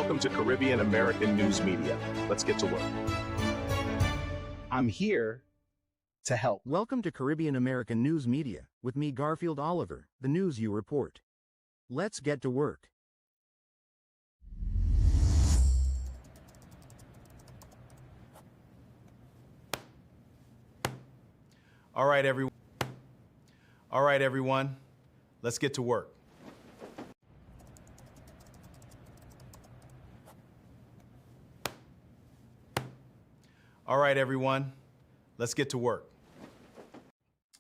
Welcome to Caribbean American News Media. Let's get to work. I'm here to help. Welcome to Caribbean American News Media, with me Garfield Olliver, the news you report. Let's get to work. All right, everyone. Let's get to work. All right, everyone. Let's get to work.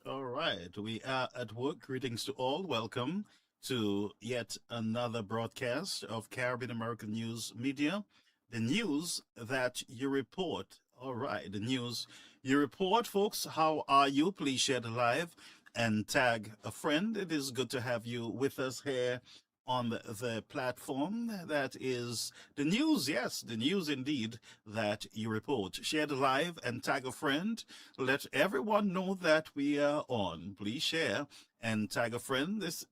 All right, we are at work. Greetings to all. Welcome to yet another broadcast of Caribbean American News Media, the news that you report. All right, the news you report, folks. How are you? Please share the live and tag a friend. It is good to have you with us here on the platform that is the news. Yes, the news indeed that you report. Share the live and tag a friend. Let everyone know that we are on. Please share and tag a friend. It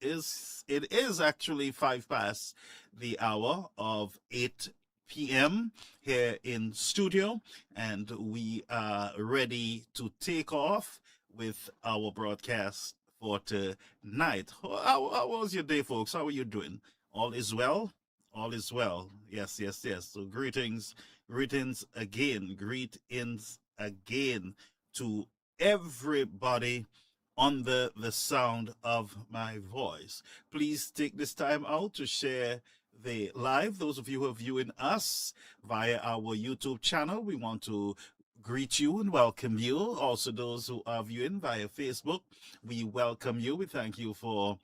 is actually 5 past the hour of 8 p.m. here in studio, and we are ready to take off with our broadcast for tonight. How was your day, folks? How are you doing? All is well? All is well. Yes. So greetings again to everybody on the sound of my voice. Please take this time out to share the live. Those of you who are viewing us via our YouTube channel, we want to greet you and welcome you. Also, those who are viewing via Facebook, we welcome you. We thank you for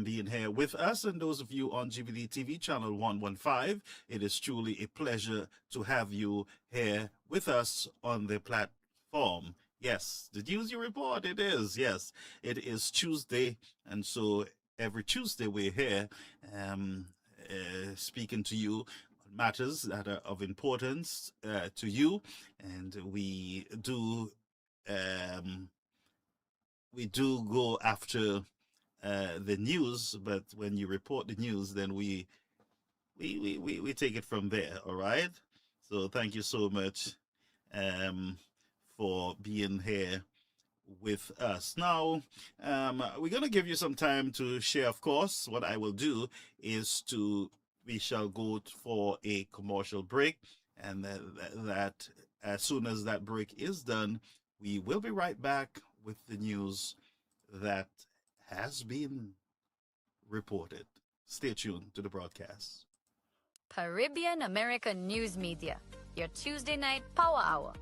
being here with us. And those of you on GVD TV channel 115, it is truly a pleasure to have you here with us on the platform. Yes, the news you report, it is. Yes, it is Tuesday. And so every Tuesday we're here speaking to you matters that are of importance to you, and we do go after the news, but when you report the news, then we take it from there. All right, so thank you so much for being here with us. Now we're going to give you some time to share. Of course, what I will do is we shall go for a commercial break, and that as soon as that break is done, we will be right back with the news that has been reported. Stay tuned to the broadcast. Caribbean American News Media, your Tuesday night power hour.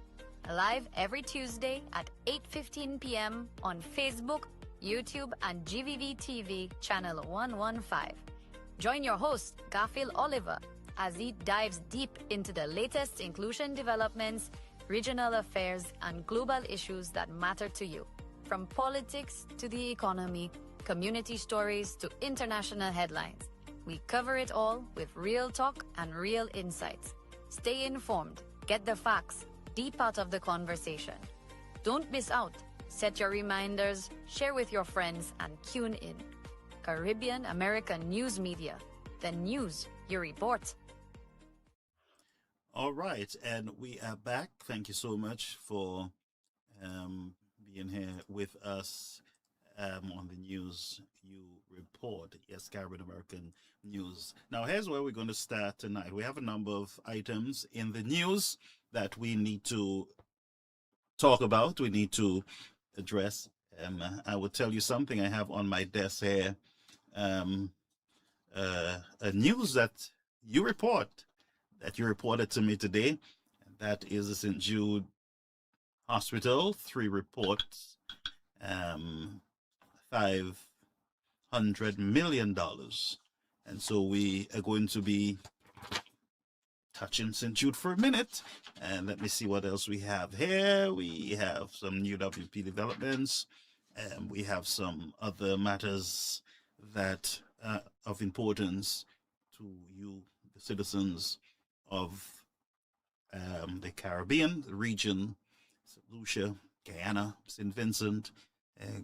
Live every Tuesday at 8:15 p.m. on Facebook, YouTube, and GVV TV channel 115. Join your host, Garfield Olliver, as he dives deep into the latest inclusion developments, regional affairs, and global issues that matter to you. From politics to the economy, community stories to international headlines, we cover it all with real talk and real insights. Stay informed, get the facts, be part of the conversation. Don't miss out. Set your reminders, share with your friends, and tune in. Caribbean American News Media, the news you report. All right, and we are back. Thank you so much for being here with us on the news you report. Yes, Caribbean American News. Now, here's where we're going to start tonight. We have a number of items in the news that we need to talk about, we need to address. I will tell you something I have on my desk here. A news that you reported to me today. That is the St. Jude Hospital, 3 reports, $500 million. And so we are going to be touching St. Jude for a minute. And let me see what else we have here. We have some new WP developments. And we have some other matters that are of importance to you, the citizens of the Caribbean, the region, St. Lucia, Guyana, St. Vincent,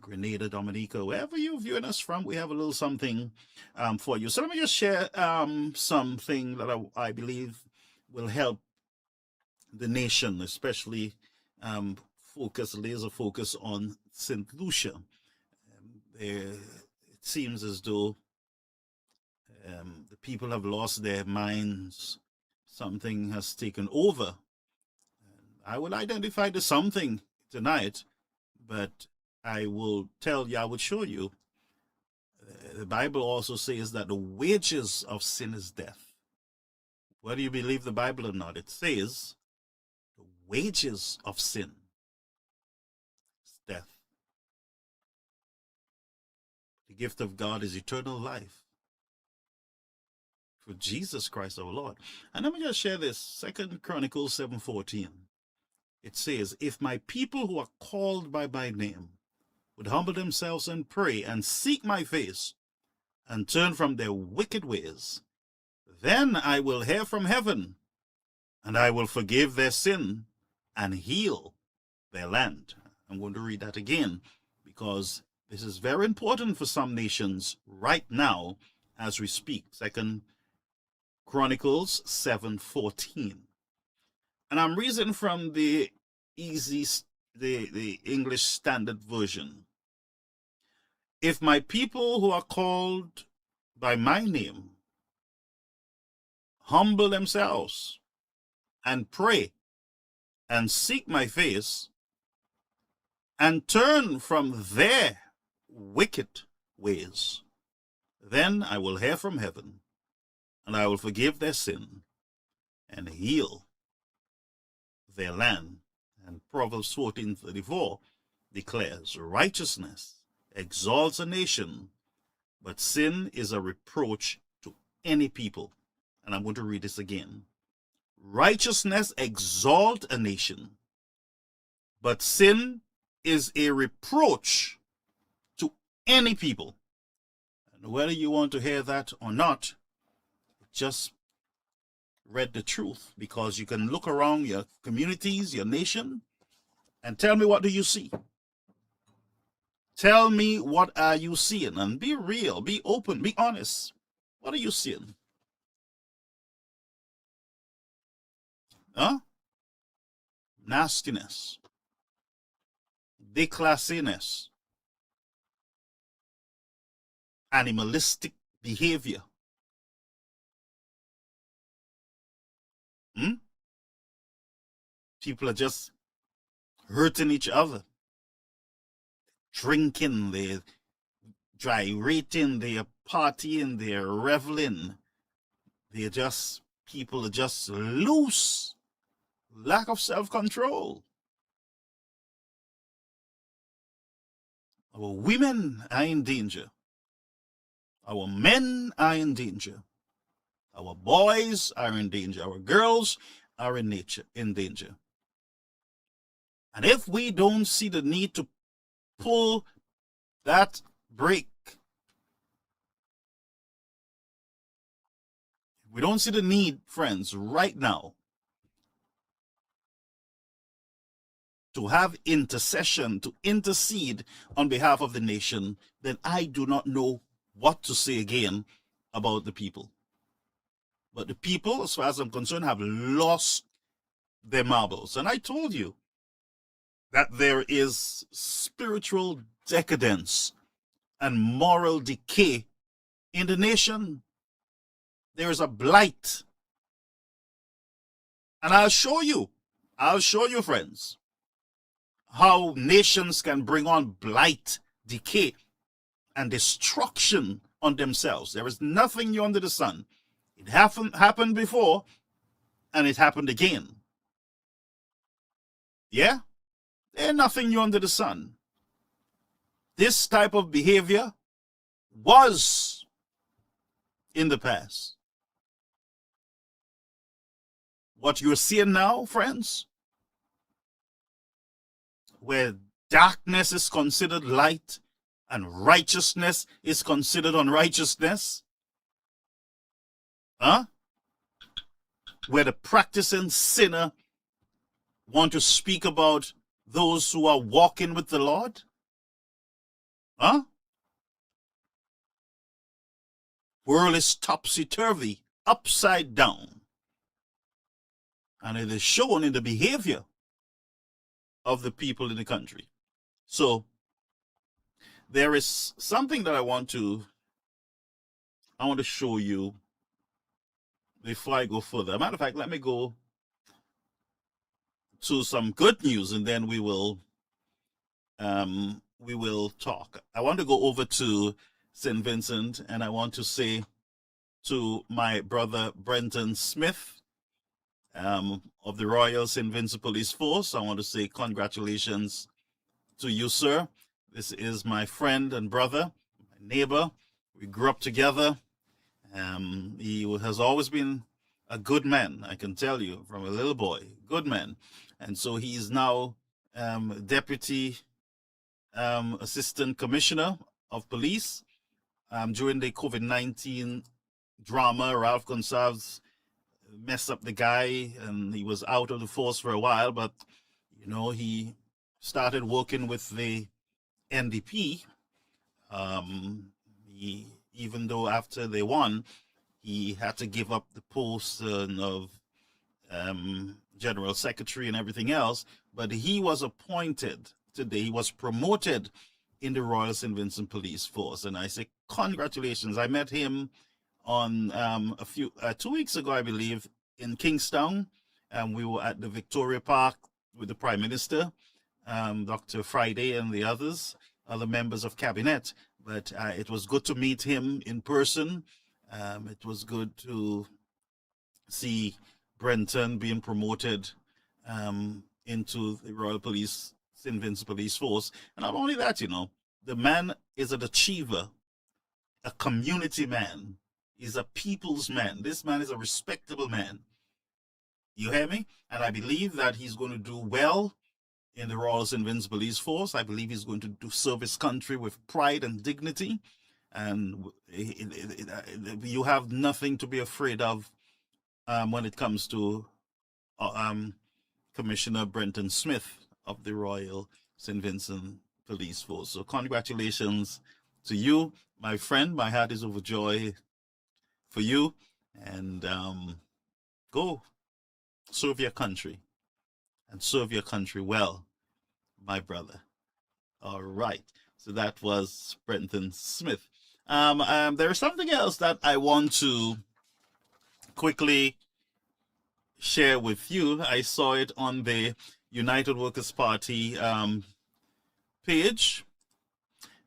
Grenada, Dominica, wherever you're viewing us from, we have a little something for you. So let me just share something that I believe will help the nation, especially laser focus on St. Lucia. It seems as though the people have lost their minds. Something has taken over. I will identify the something tonight, but I will show you. The Bible also says that the wages of sin is death. Whether you believe the Bible or not, it says the wages of sin is death. The gift of God is eternal life through Jesus Christ our Lord. And let me just share this. 2 Chronicles 7:14. It says, if my people who are called by my name would humble themselves and pray and seek my face and turn from their wicked ways, then I will hear from heaven and I will forgive their sin and heal their land. I'm going to read that again because this is very important for some nations right now as we speak. 2 Chronicles 7:14. And I'm reading from the English Standard Version. If my people who are called by my name humble themselves and pray and seek my face and turn from their wicked ways, then I will hear from heaven and I will forgive their sin and heal their land. And Proverbs 14:34 declares, righteousness exalts a nation, but sin is a reproach to any people. And I'm going to read this again. Righteousness exalts a nation, but sin is a reproach to any people. And whether you want to hear that or not, just read the truth, because you can look around your communities, your nation, and tell me, what do you see? Tell me, what are you seeing? And be real, be open, be honest. What are you seeing? Huh? Nastiness, declassiness, animalistic behavior. People are just hurting each other, drinking, they're gyrating, they're partying, they're reveling. People are just loose. Lack of self-control. Our women are in danger. Our men are in danger. Our boys are in danger. Our girls are in danger. And if we don't see the need to pull that brake, we don't see the need, friends, right now to have intercession, to intercede on behalf of the nation, then I do not know what to say again about the people. But the people, as far as I'm concerned, have lost their marbles. And I told you that there is spiritual decadence and moral decay in the nation. There is a blight. And I'll show you, friends, how nations can bring on blight, decay, and destruction on themselves. There is nothing new under the sun. It happened before, and it happened again. Yeah? There's nothing new under the sun. This type of behavior was in the past. What you're seeing now, friends, where darkness is considered light and righteousness is considered unrighteousness, where the practicing sinner want to speak about those who are walking with the Lord, Huh? World is topsy-turvy, upside down. And it is shown in the behavior of the people in the country. So there is something that I want to show you before I go further. As a matter of fact, let me go to some good news, and then we will talk. I want to go over to St. Vincent, and I want to say to my brother Brenton Smith of the Royal St. Vincent Police Force, I want to say congratulations to you, sir. This is my friend and brother, my neighbor. We grew up together. He has always been a good man, I can tell you, from a little boy, good man. And so he is now Deputy Assistant Commissioner of Police. During the COVID-19 drama, Ralph Gonsalves messed up the guy, and he was out of the force for a while, but, you know, he started working with the NDP. Even though after they won, he had to give up the post of General Secretary and everything else, but he was appointed today. He was promoted in the Royal St. Vincent Police Force, and I say congratulations. I met him on 2 weeks ago, I believe, in Kingstown, and we were at the Victoria Park with the Prime Minister, Dr. Friday, and the other members of cabinet. But it was good to meet him in person. It was good to see Brenton being promoted into the Royal Police, St. Vincent Police Force. And not only that, you know, the man is an achiever, a community man. He's a people's man. This man is a respectable man. You hear me? And I believe that he's going to do well in the Royal St. Vincent Police Force. I believe he's going to serve his country with pride and dignity. And you have nothing to be afraid of when it comes to Commissioner Brenton Smith of the Royal St. Vincent Police Force. So congratulations to you, my friend. My heart is overjoyed for you. And go serve your country, and serve your country well, my brother. All right. So that was Brenton Smith. There is something else that I want to quickly share with you. I saw it on the United Workers' Party page,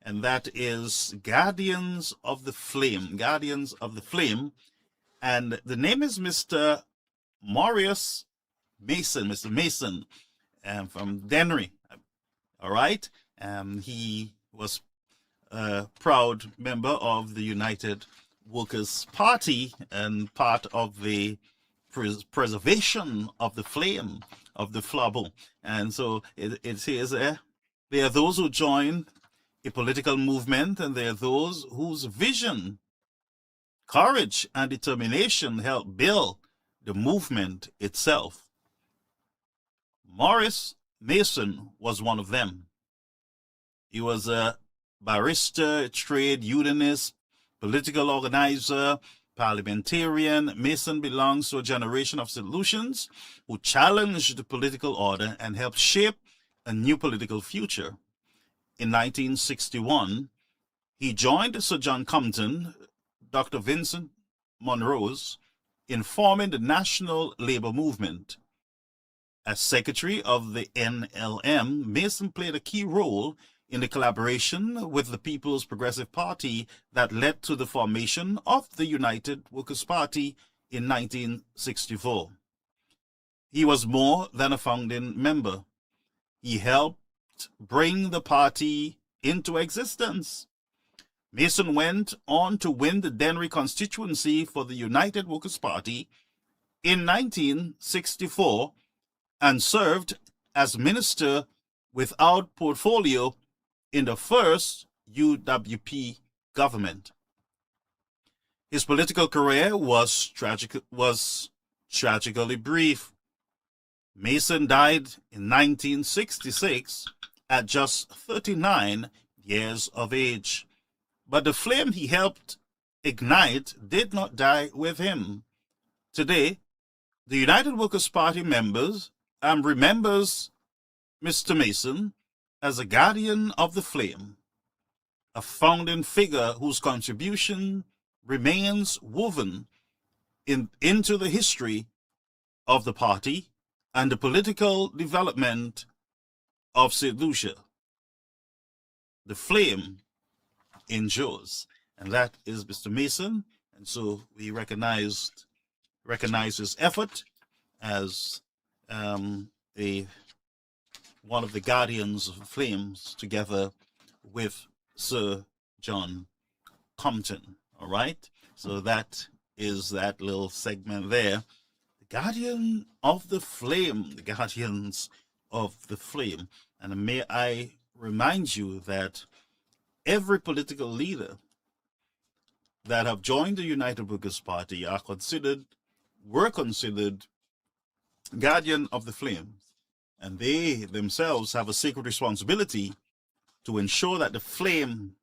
and that is Guardians of the Flame. Guardians of the Flame. And the name is Mr. Maurice Mason, Mr. Mason, from Dennery. All right. He was a proud member of the United Workers' Party and part of the preservation of the flame of the flambeau. And so it says there are those who join a political movement, and there are those whose vision, courage, and determination help build the movement itself. Maurice Mason was one of them. He was a barrister, trade unionist, political organizer, parliamentarian. Mason belongs to a generation of solutions who challenged the political order and helped shape a new political future. In 1961, he joined Sir John Compton, Dr. Vincent Monroe's, in forming the National Labour Movement. As secretary of the NLM, Mason played a key role in the collaboration with the People's Progressive Party that led to the formation of the United Workers' Party in 1964. He was more than a founding member. He helped bring the party into existence. Mason went on to win the Dennery constituency for the United Workers' Party in 1964 and served as minister without portfolio in the first UWP government. His political career was tragically brief. Mason died in 1966 at just 39 years of age. But the flame he helped ignite did not die with him. Today, the United Workers' Party remembers Mr. Mason as a guardian of the flame, a founding figure whose contribution remains woven into the history of the party and the political development of St. Lucia. The flame endures, and that is Mr. Mason, and so we recognize his effort as one of the guardians of flames, together with Sir John Compton. All right, so that is that little segment there. The guardian of the flame, the guardians of the flame. And may I remind you that every political leader that have joined the United Workers' Party were considered guardian of the flame, and they themselves have a sacred responsibility to ensure that the flame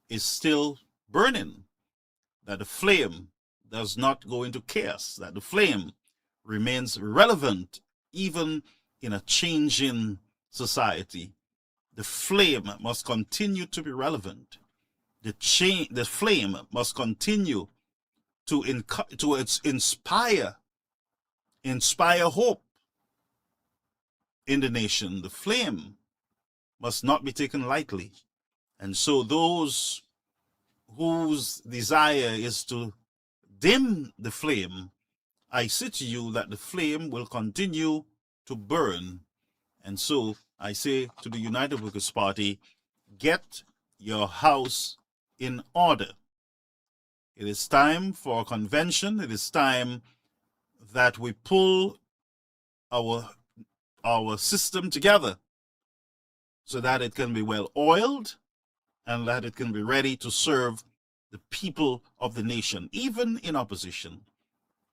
is still burning, that the flame does not go into chaos, that the flame remains relevant even in a changing society. The flame must continue to be relevant. The flame must continue to inspire hope in the nation. The flame must not be taken lightly. And so those whose desire is to dim the flame, I say to you that the flame will continue to burn. And so I say to the United Workers' Party, get your house in order. It is time for a convention. It is time that we pull our system together so that it can be well oiled and that it can be ready to serve the people of the nation, even in opposition.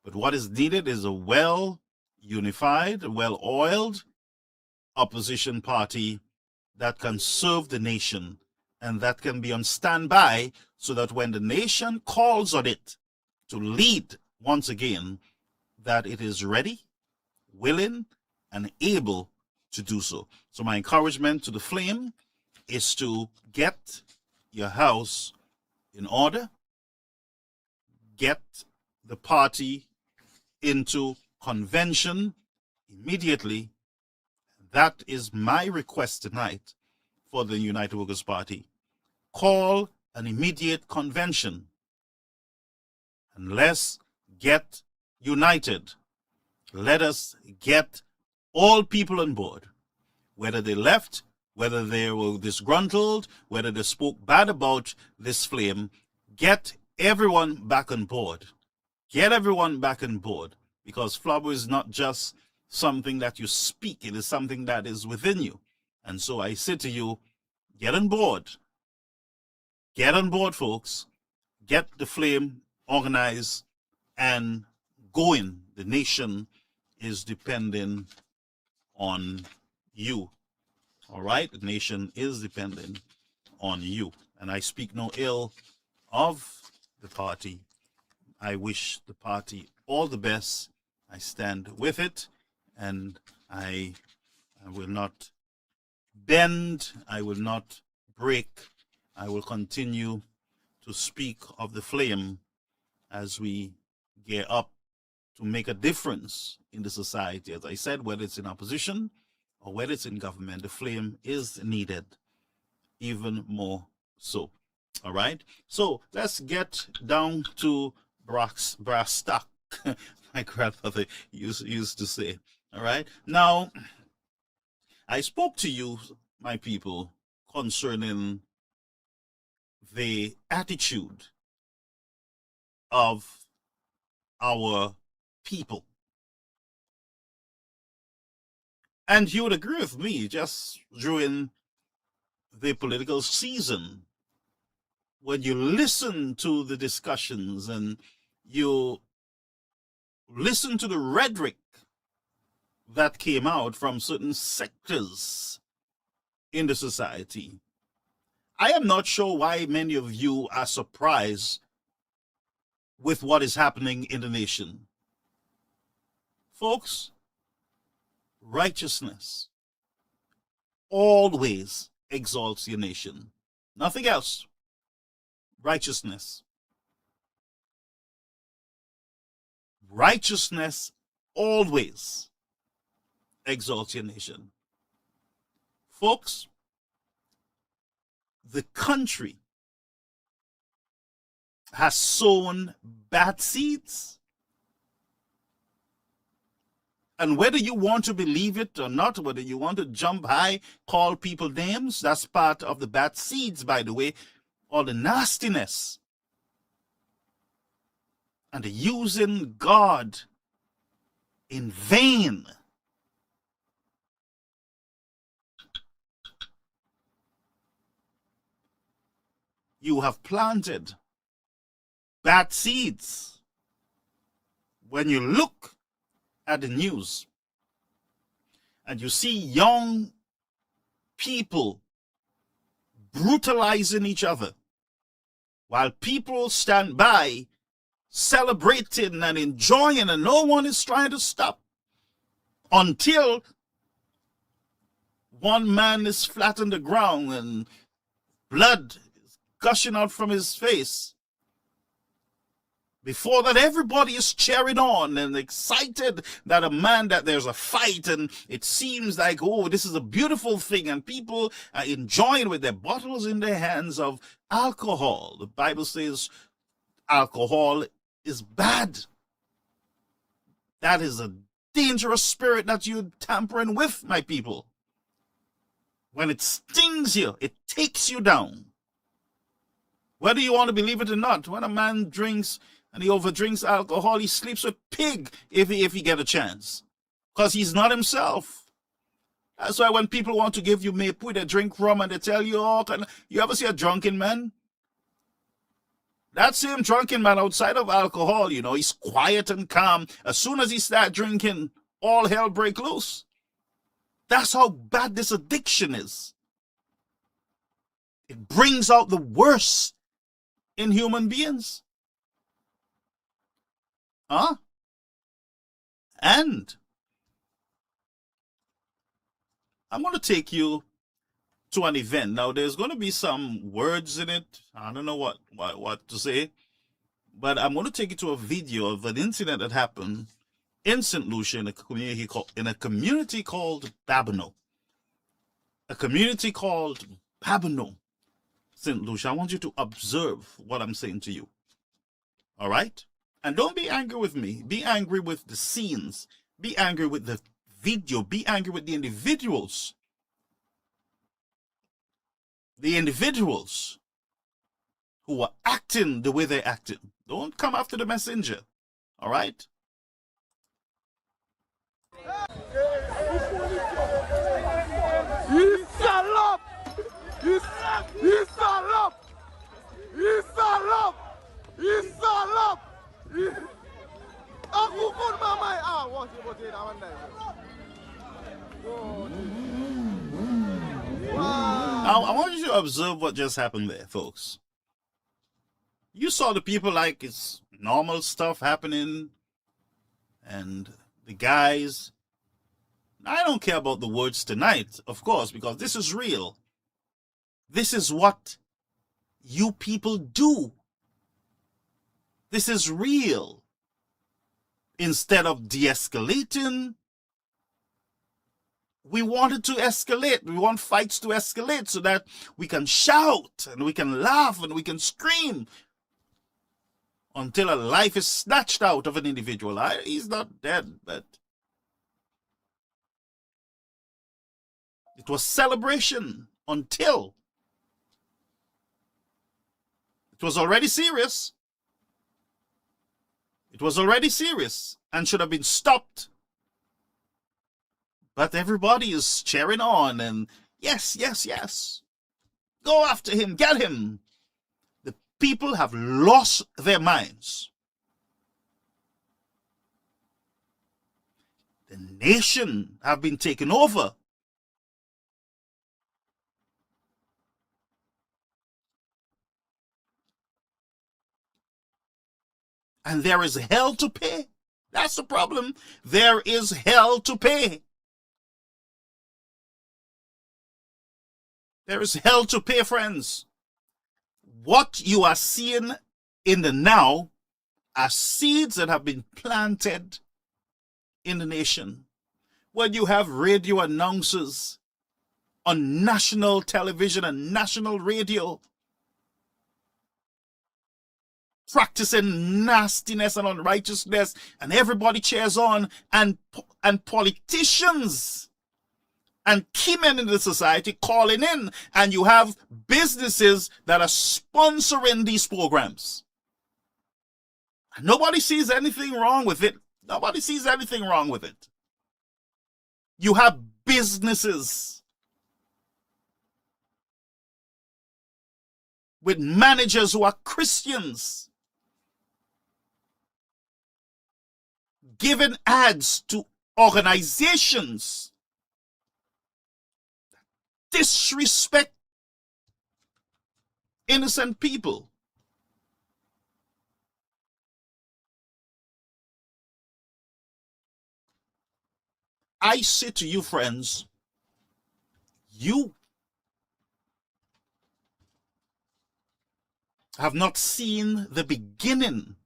But what is needed is a well-unified, well-oiled opposition party that can serve the nation and that can be on standby so that when the nation calls on it to lead once again, that it is ready, willing, and able to do so. So my encouragement to the flame is to get your house in order, get the party into convention immediately. That is my request tonight for the United Workers' Party. Call an immediate convention and let's get united. Let us get all people on board, whether they left, whether they were disgruntled, whether they spoke bad about this flame. Get everyone back on board. Get everyone back on board, because flower is not just something that you speak, it is something that is within you. And so I say to you, get on board. Get on board, folks. Get the flame organized and going. The nation is depending on you. All right? The nation is dependent on you. And I speak no ill of the party. I wish the party all the best. I stand with it, and I will not bend. I will not break. I will continue to speak of the flame as we gear up to make a difference in the society. As I said, whether it's in opposition or whether it's in government, the flame is needed even more so. All right? So let's get down to brass tack, my grandfather used to say. All right? Now, I spoke to you, my people, concerning the attitude of our people. And you would agree with me, just during the political season, when you listen to the discussions and you listen to the rhetoric that came out from certain sectors in the society, I am not sure why many of you are surprised with what is happening in the nation. Folks, righteousness always exalts your nation. Nothing else. Righteousness. Righteousness always exalts your nation. Folks, the country has sown bad seeds. And whether you want to believe it or not, whether you want to jump high, call people names, that's part of the bad seeds, by the way, or the nastiness. And the using God in vain. You have planted bad seeds. When you look at the news and you see young people brutalizing each other while people stand by celebrating and enjoying, and no one is trying to stop until one man is flat on the ground and blood is gushing out from his face. Before that, everybody is cheering on and excited that there's a fight, and it seems like, oh, this is a beautiful thing, and people are enjoying with their bottles in their hands of alcohol. The Bible says alcohol is bad. That is a dangerous spirit that you're tampering with, my people. When it stings you, it takes you down. Whether you want to believe it or not, when a man drinks and he overdrinks alcohol, he sleeps with pig if he get a chance, because he's not himself. That's why when people want to give you put a drink rum and they tell you, oh, you ever see a drunken man? That same drunken man outside of alcohol, he's quiet and calm. As soon as he start drinking, all hell break loose. That's how bad this addiction is. It brings out the worst in human beings. And I'm going to take you to an event. Now, there's going to be some words in it. I don't know what to say. But I'm going to take you to a video of an incident that happened in St. Lucia in a community called Babino. A community called Babino, St. Lucia. I want you to observe what I'm saying to you. All right? And don't be angry with me. Be angry with the scenes. Be angry with the video. Be angry with the individuals. The individuals who are acting the way they're acting. Don't come after the messenger. All right? I want you to observe what just happened there, folks. You saw the people like it's normal stuff happening, and the guys. I don't care about the words tonight, of course, because this is real. This is what you people do. This is real. Instead of de-escalating, we wanted to escalate. We want fights to escalate so that we can shout and we can laugh and we can scream until a life is snatched out of an individual. He's not dead, but it was celebration until it was already serious. It was already serious and should have been stopped. But everybody is cheering on and yes, yes, yes. Go after him, get him. The people have lost their minds. The nation have been taken over. And there is hell to pay. That's the problem. There is hell to pay. There is hell to pay, friends. What you are seeing in the now are seeds that have been planted in the nation. When you have radio announcers on national television and national radio practicing nastiness and unrighteousness, and everybody cheers on, and politicians and key men in the society calling in, and you have businesses that are sponsoring these programs. Nobody sees anything wrong with it. Nobody sees anything wrong with it. You have businesses with managers who are Christians giving ads to organizations disrespect innocent people. I say to you, friends, you have not seen the beginning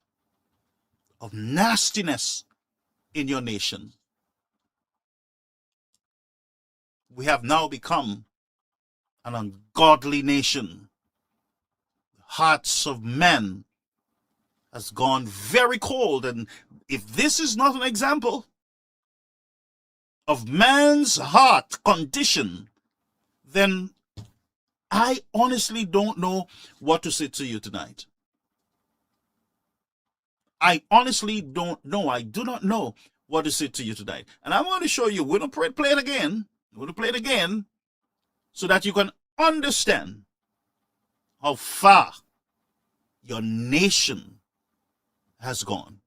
of nastiness in your nation. We have now become an ungodly nation. The hearts of men has gone very cold, and if this is not an example of man's heart condition, then I honestly don't know what to say to you tonight. I honestly don't know. I do not know what to say to you tonight. And I want to show you, we're going to play it again. We're going to play it again so that you can understand how far your nation has gone.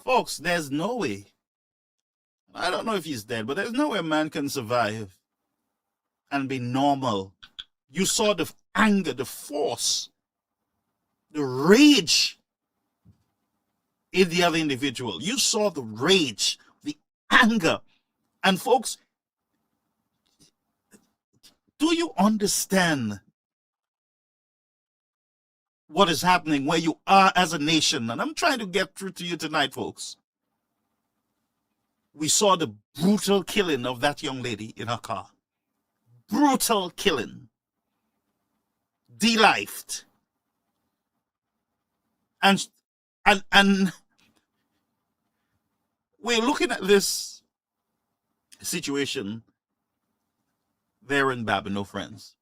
Folks, there's no way. I don't know if he's dead, but there's no way a man can survive and be normal. You saw the anger, the force, the rage in the other individual. You saw the rage, the anger. And folks, do you understand what is happening where you are as a nation? And I'm trying to get through to you tonight, folks. We saw the brutal killing of that young lady in her car. Brutal killing. De-lifed. And we're looking at this situation there in Babino, friends.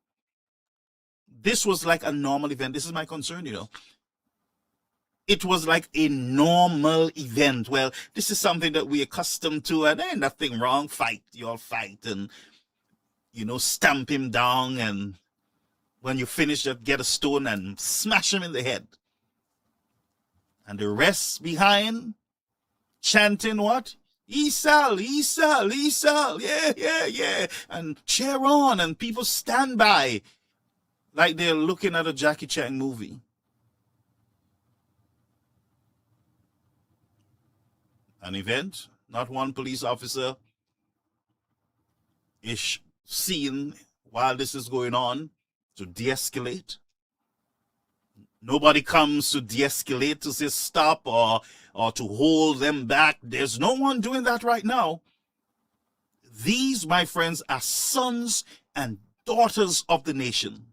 This was like a normal event. This is my concern, you know. It was like a normal event. Well, this is something that we're accustomed to, and ain't nothing wrong. Fight, you all fight, and, you know, stamp him down, and when you finish, just get a stone and smash him in the head. And the rest behind, chanting what? Esau, Esau, Esau, yeah, yeah, yeah, and cheer on, and people stand by like they're looking at a Jackie Chan movie. An event, not one police officer is seen while this is going on to de-escalate. Nobody comes to de-escalate, to say stop, or to hold them back. There's no one doing that right now. These, my friends, are sons and daughters of the nation.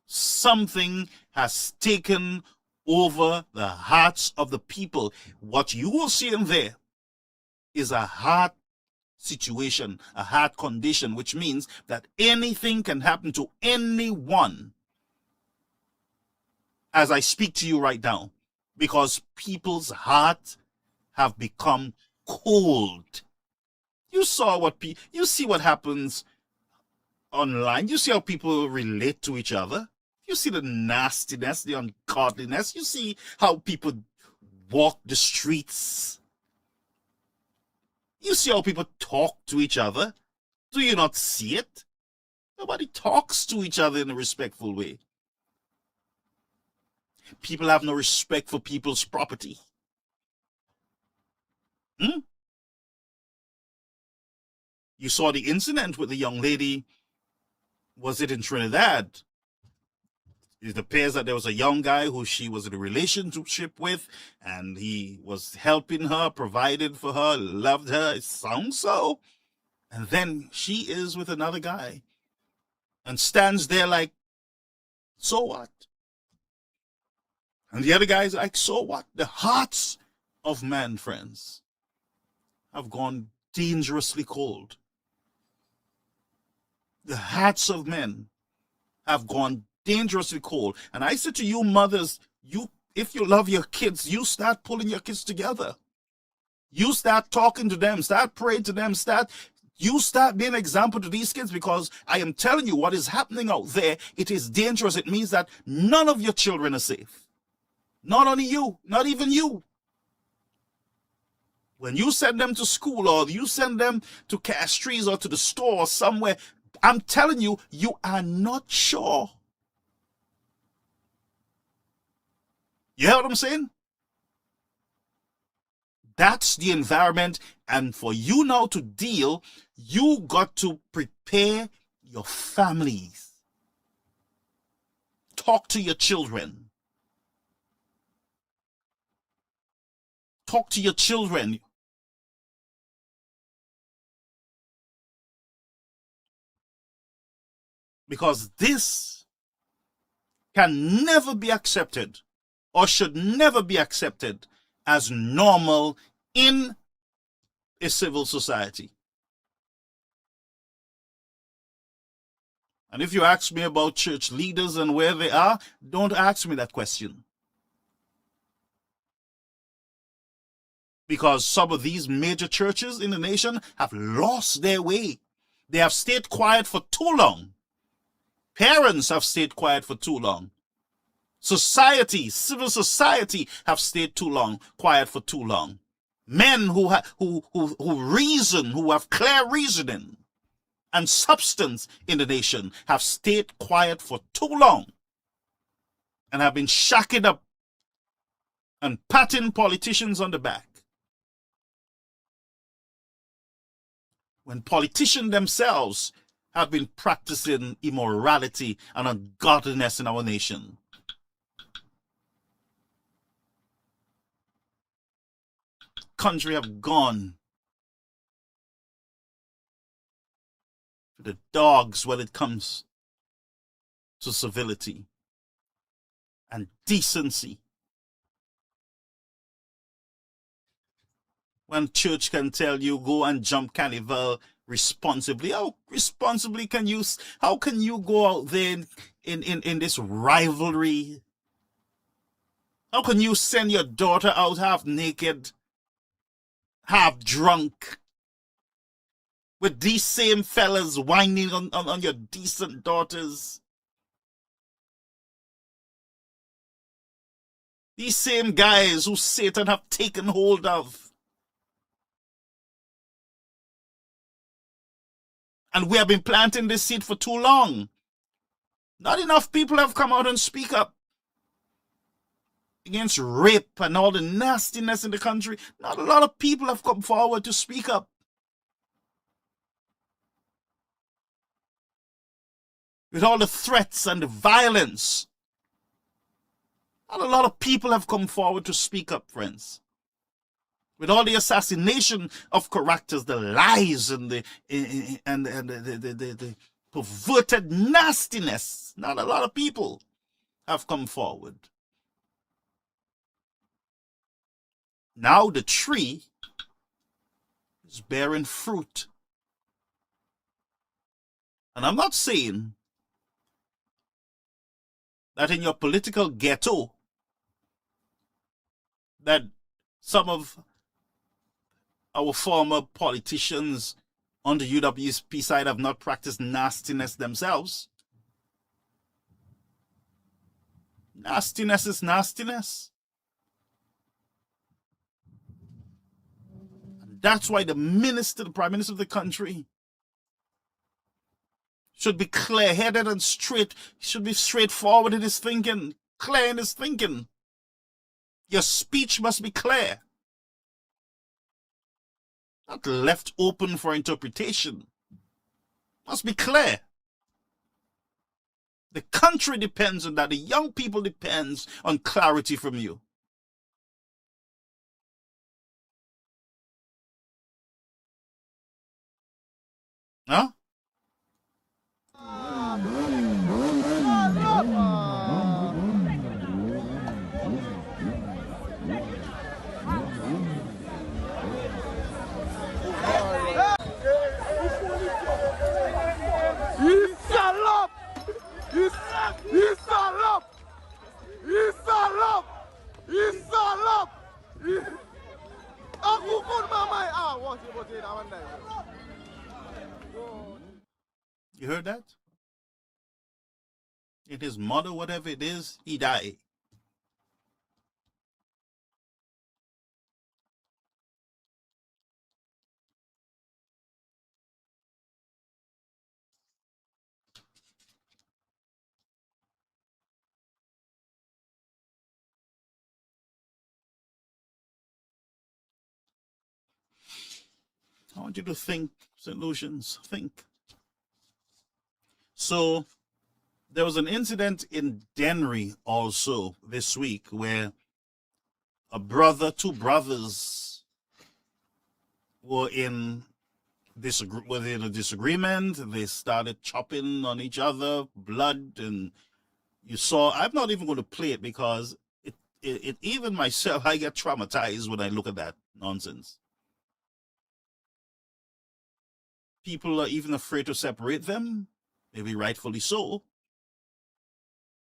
Something has taken over the hearts of the people. What you will see in there is a heart situation, a heart condition, which means that anything can happen to anyone as I speak to you right now, because people's hearts have become cold. You see what happens online. You see how people relate to each other. You see the nastiness, the ungodliness. You see how people walk the streets. You see how people talk to each other. Do you not see it? Nobody talks to each other in a respectful way. People have no respect for people's property. You saw the incident with the young lady. Was it in Trinidad? It appears that there was a young guy who she was in a relationship with, and he was helping her, provided for her, loved her. It sounds so. And then she is with another guy and stands there like, so what? And the other guy's like, so what? The hearts of men, friends, have gone dangerously cold. The hearts of men have gone dangerously cold. And I say to you mothers, if you love your kids, you start pulling your kids together. You start talking to them, start praying to them, you start being an example to these kids, because I am telling you what is happening out there. It is dangerous. It means that none of your children are safe. Not only you, not even you. When you send them to school, or you send them to Castries or to the store or somewhere, I'm telling you, you are not sure. You hear what I'm saying? That's the environment. And for you now to deal, you got to prepare your families. Talk to your children. Talk to your children. Because this can never be accepted, or should never be accepted as normal in a civil society. And if you ask me about church leaders and where they are, don't ask me that question. Because some of these major churches in the nation have lost their way. They have stayed quiet for too long. Parents have stayed quiet for too long. Society, civil society have stayed too long, quiet for too long. Men who reason, who have clear reasoning and substance in the nation, have stayed quiet for too long and have been shacking up and patting politicians on the back. When politicians themselves have been practicing immorality and ungodliness in our nation. Country have gone to the dogs when it comes to civility and decency. When church can tell you go and jump carnival responsibly, how can you go out there in this rivalry? How can you send your daughter out half naked, half drunk, with these same fellas whining on your decent daughters? These same guys who Satan have taken hold of. And we have been planting this seed for too long. Not enough people have come out and speak up against rape and all the nastiness in the country. Not a lot of people have come forward to speak up. with all the threats and the violence. And a lot of people have come forward to speak up, friends. With all the assassination of characters, the lies and the perverted nastiness, not a lot of people have come forward. Now the tree is bearing fruit. And I'm not saying that in your political ghetto that some of our former politicians on the UWP side have not practiced nastiness themselves. Nastiness is nastiness. And that's why the Prime Minister of the country, should be clear-headed and straight, should be straightforward in his thinking, clear in his thinking. Your speech must be clear, not left open for interpretation. Must be clear. The country depends on that. The young people depends on clarity from you. Huh? You heard that? In his mother, whatever it is, he died. I want you to think, St. Lucians, think. So, there was an incident in Dennery also this week where two brothers were in a disagreement. They started chopping on each other, blood, and you saw, I'm not even going to play it because it even myself, I get traumatized when I look at that nonsense. People are even afraid to separate them, maybe rightfully so.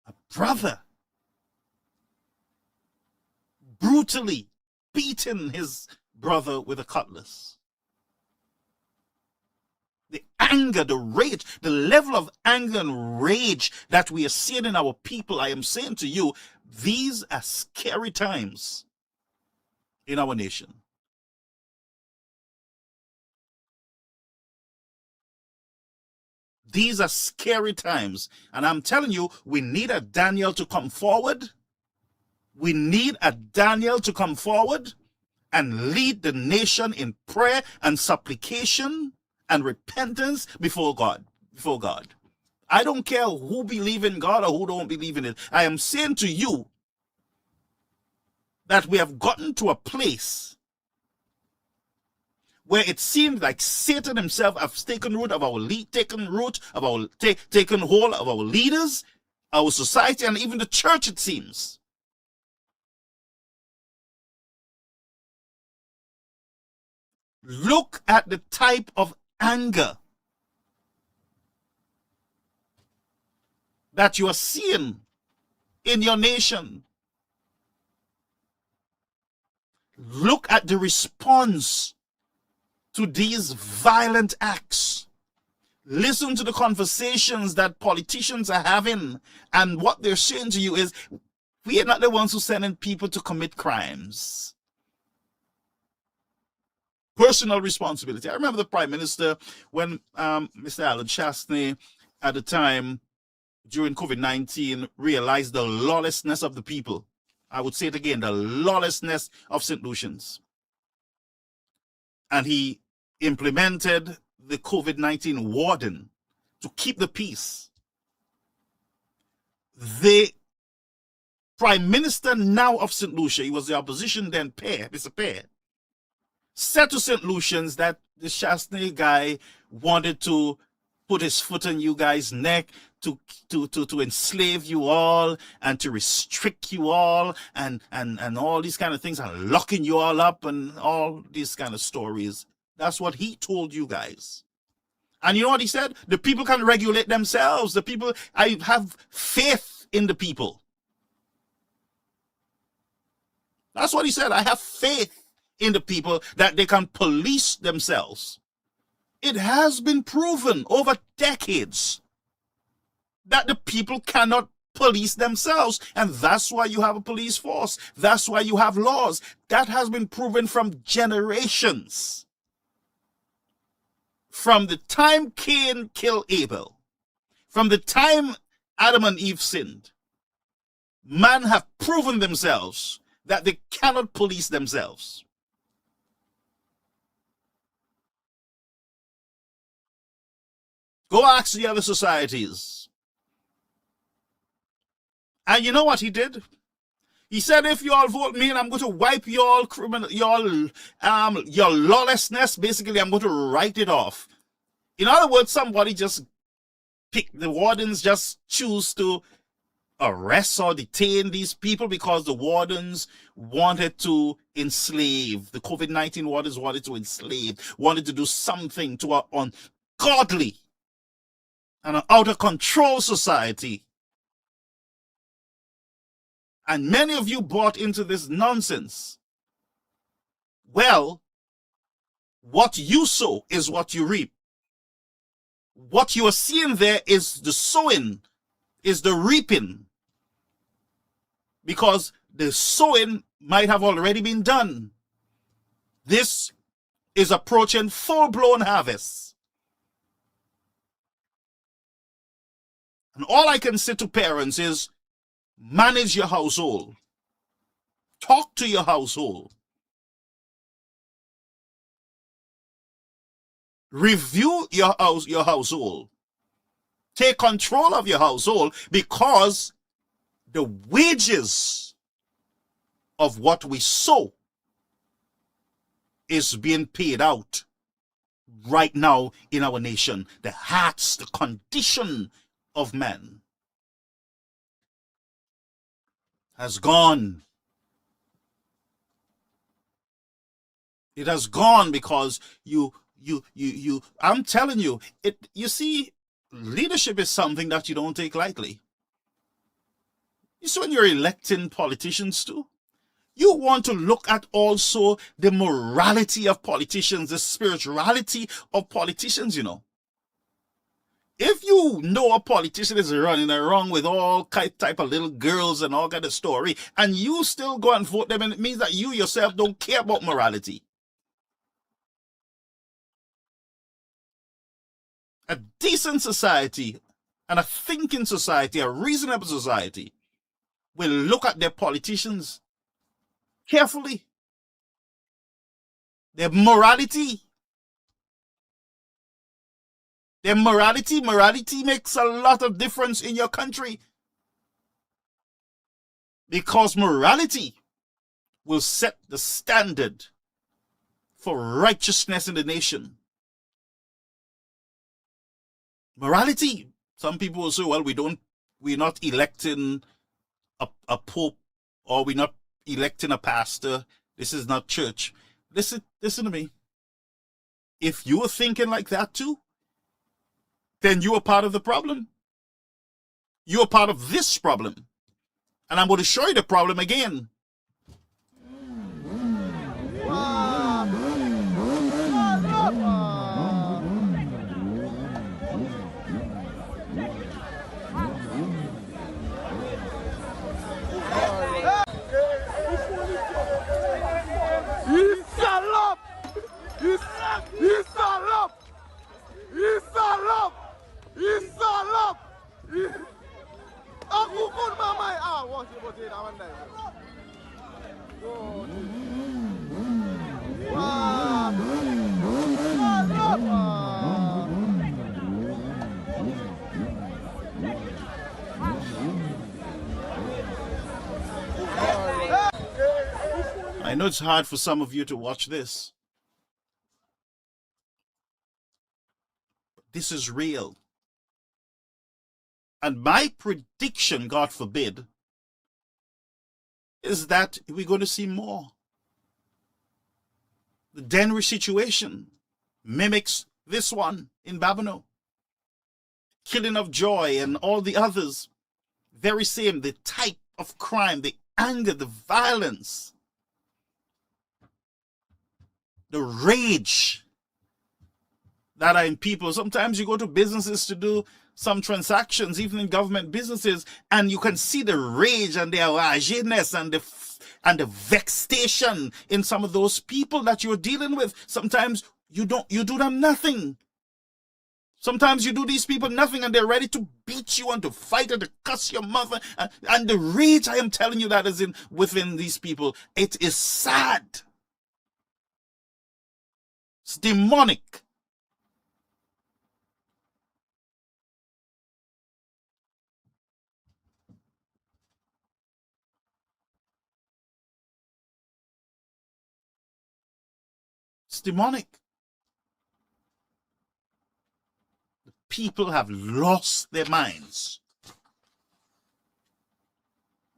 A brother brutally beating his brother with a cutlass. The anger, the rage, the level of anger and rage that we are seeing in our people, I am saying to you, these are scary times in our nation. These are scary times. And I'm telling you, we need a Daniel to come forward. We need a Daniel to come forward and lead the nation in prayer and supplication and repentance before God. Before God. I don't care who believe in God or who don't believe in it. I am saying to you that we have gotten to a place where it seems like Satan himself has taken hold of our leaders, our society, and even the church, it seems. Look at the type of anger that you are seeing in your nation. Look at the response to these violent acts. Listen to the conversations that politicians are having, and what they're saying to you is, we are not the ones who sending people to commit crimes. Personal responsibility. I remember the Prime Minister when Mr. Alan Chastney at the time during COVID-19 realized the lawlessness of the people. I would say it again, the lawlessness of St. Lucians. And he implemented the COVID-19 warden to keep the peace. the Prime Minister now of St. Lucia, he was the opposition then, Mr. Pear, said to St. Lucians that the Chasney guy wanted to put his foot on you guys' neck to enslave you all and to restrict you all and all these kind of things and locking you all up and all these kind of stories. That's what he told you guys. And you know what he said? The people can regulate themselves. The people, I have faith in the people. That's what he said. I have faith in the people that they can police themselves. It has been proven over decades that the people cannot police themselves. And that's why you have a police force. That's why you have laws. That has been proven from generations. From the time Cain killed Abel, from the time Adam and Eve sinned, man have proven themselves that they cannot police themselves. Go ask the other societies. And you know what he did? He said, if you all vote me, and I'm going to wipe your lawlessness. Basically, I'm going to write it off. In other words, somebody just picked, the wardens just choose to arrest or detain these people because the wardens wanted to enslave. The COVID-19 wardens wanted to enslave, wanted to do something to our ungodly and an out of control society. And many of you bought into this nonsense. Well, what you sow is what you reap. What you are seeing there is the sowing, is the reaping. Because the sowing might have already been done. This is approaching full-blown harvest. And all I can say to parents is, manage your household. Talk to your household. Review your household. Take control of your household, because the wages of what we sow is being paid out right now in our nation. The hearts, the condition of man has gone. It has gone because I'm telling you, you see, leadership is something that you don't take lightly. You see, when you're electing politicians too, you want to look at also the morality of politicians, the spirituality of politicians, you know. If you know a politician is running around with all type of little girls and all kind of story, and you still go and vote them, and it means that you yourself don't care about morality. A decent society and a thinking society, a reasonable society, will look at their politicians carefully. Their morality. Their morality makes a lot of difference in your country. Because morality will set the standard for righteousness in the nation. Morality. Some people will say, well, we're not electing a pope, or we're not electing a pastor. This is not church. Listen to me. If you were thinking like that too, then you are part of the problem. You are part of this problem. And I'm going to show you the problem again. I know it's hard for some of you to watch this. This is real. And my prediction, God forbid, is that we're going to see more. The Denver situation mimics this one in Babonneau. Killing of Joy and all the others. Very same, the type of crime, the anger, the violence, the rage that are in people. Sometimes you go to businesses to do some transactions, even in government businesses, and you can see the rage and the enrageness and the vexation in some of those people that you're dealing with. Sometimes you do them nothing. Sometimes you do these people nothing and they're ready to beat you and to fight and to cuss your mother. And the rage, I am telling you, that is within these people. It is sad. It's demonic. It's demonic. People have lost their minds.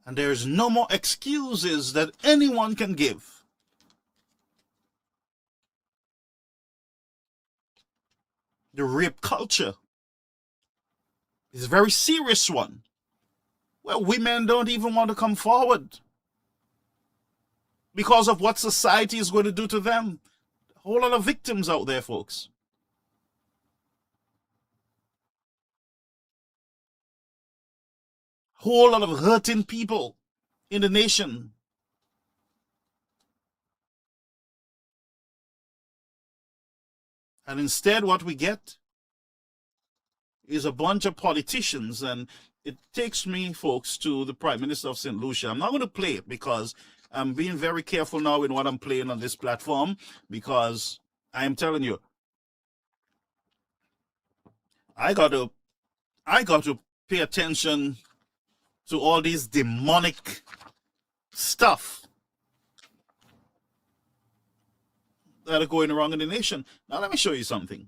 And there is no more excuses that anyone can give. The rape culture is a very serious one, where women don't even want to come forward because of what society is going to do to them. A whole lot of victims out there, folks. Whole lot of hurting people in the nation. And instead what we get is a bunch of politicians, and it takes me, folks, to the Prime Minister of St. Lucia. I'm not going to play it because I'm being very careful now in what I'm playing on this platform, because I am telling you, I got to pay attention to all these demonic stuff that are going around in the nation. Now let me show you something.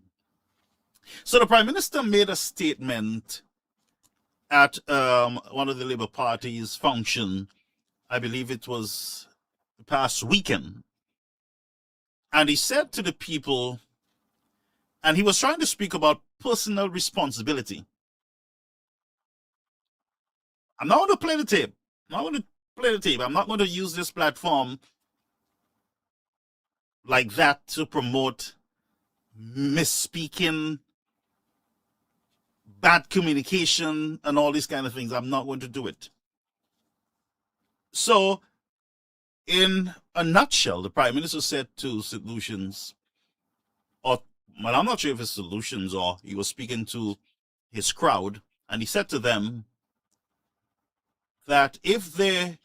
So the Prime Minister made a statement at one of the Labour Party's function. I believe it was the past weekend. And he said to the people, and he was trying to speak about personal responsibility. I'm not going to play the tape. I'm not going to use this platform like that to promote misspeaking, bad communication, and all these kind of things. I'm not going to do it. So, in a nutshell, the Prime Minister said to St. Lucians, well, I'm not sure if it's Solutions or he was speaking to his crowd, and he said to them that if they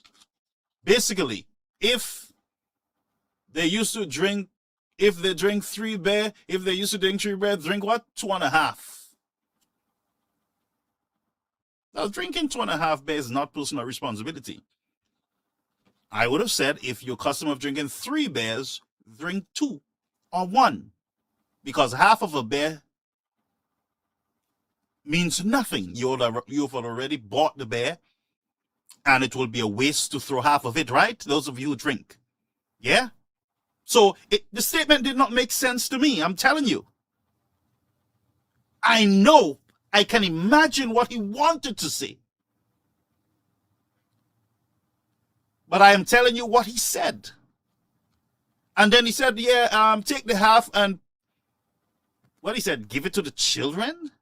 used to drink, if they drink 3 beer, drink what? 2.5. Now, drinking 2.5 beers is not personal responsibility. I would have said if you're accustomed of drinking 3 beers, drink 2 or 1. Because half of a beer means nothing. You've already bought the beer, and it will be a waste to throw half of it, right? Those of you who drink. Yeah? So the statement did not make sense to me, I'm telling you. I know, I can imagine what he wanted to say. But I am telling you what he said. And then he said, yeah, take the half and, what he said, give it to the children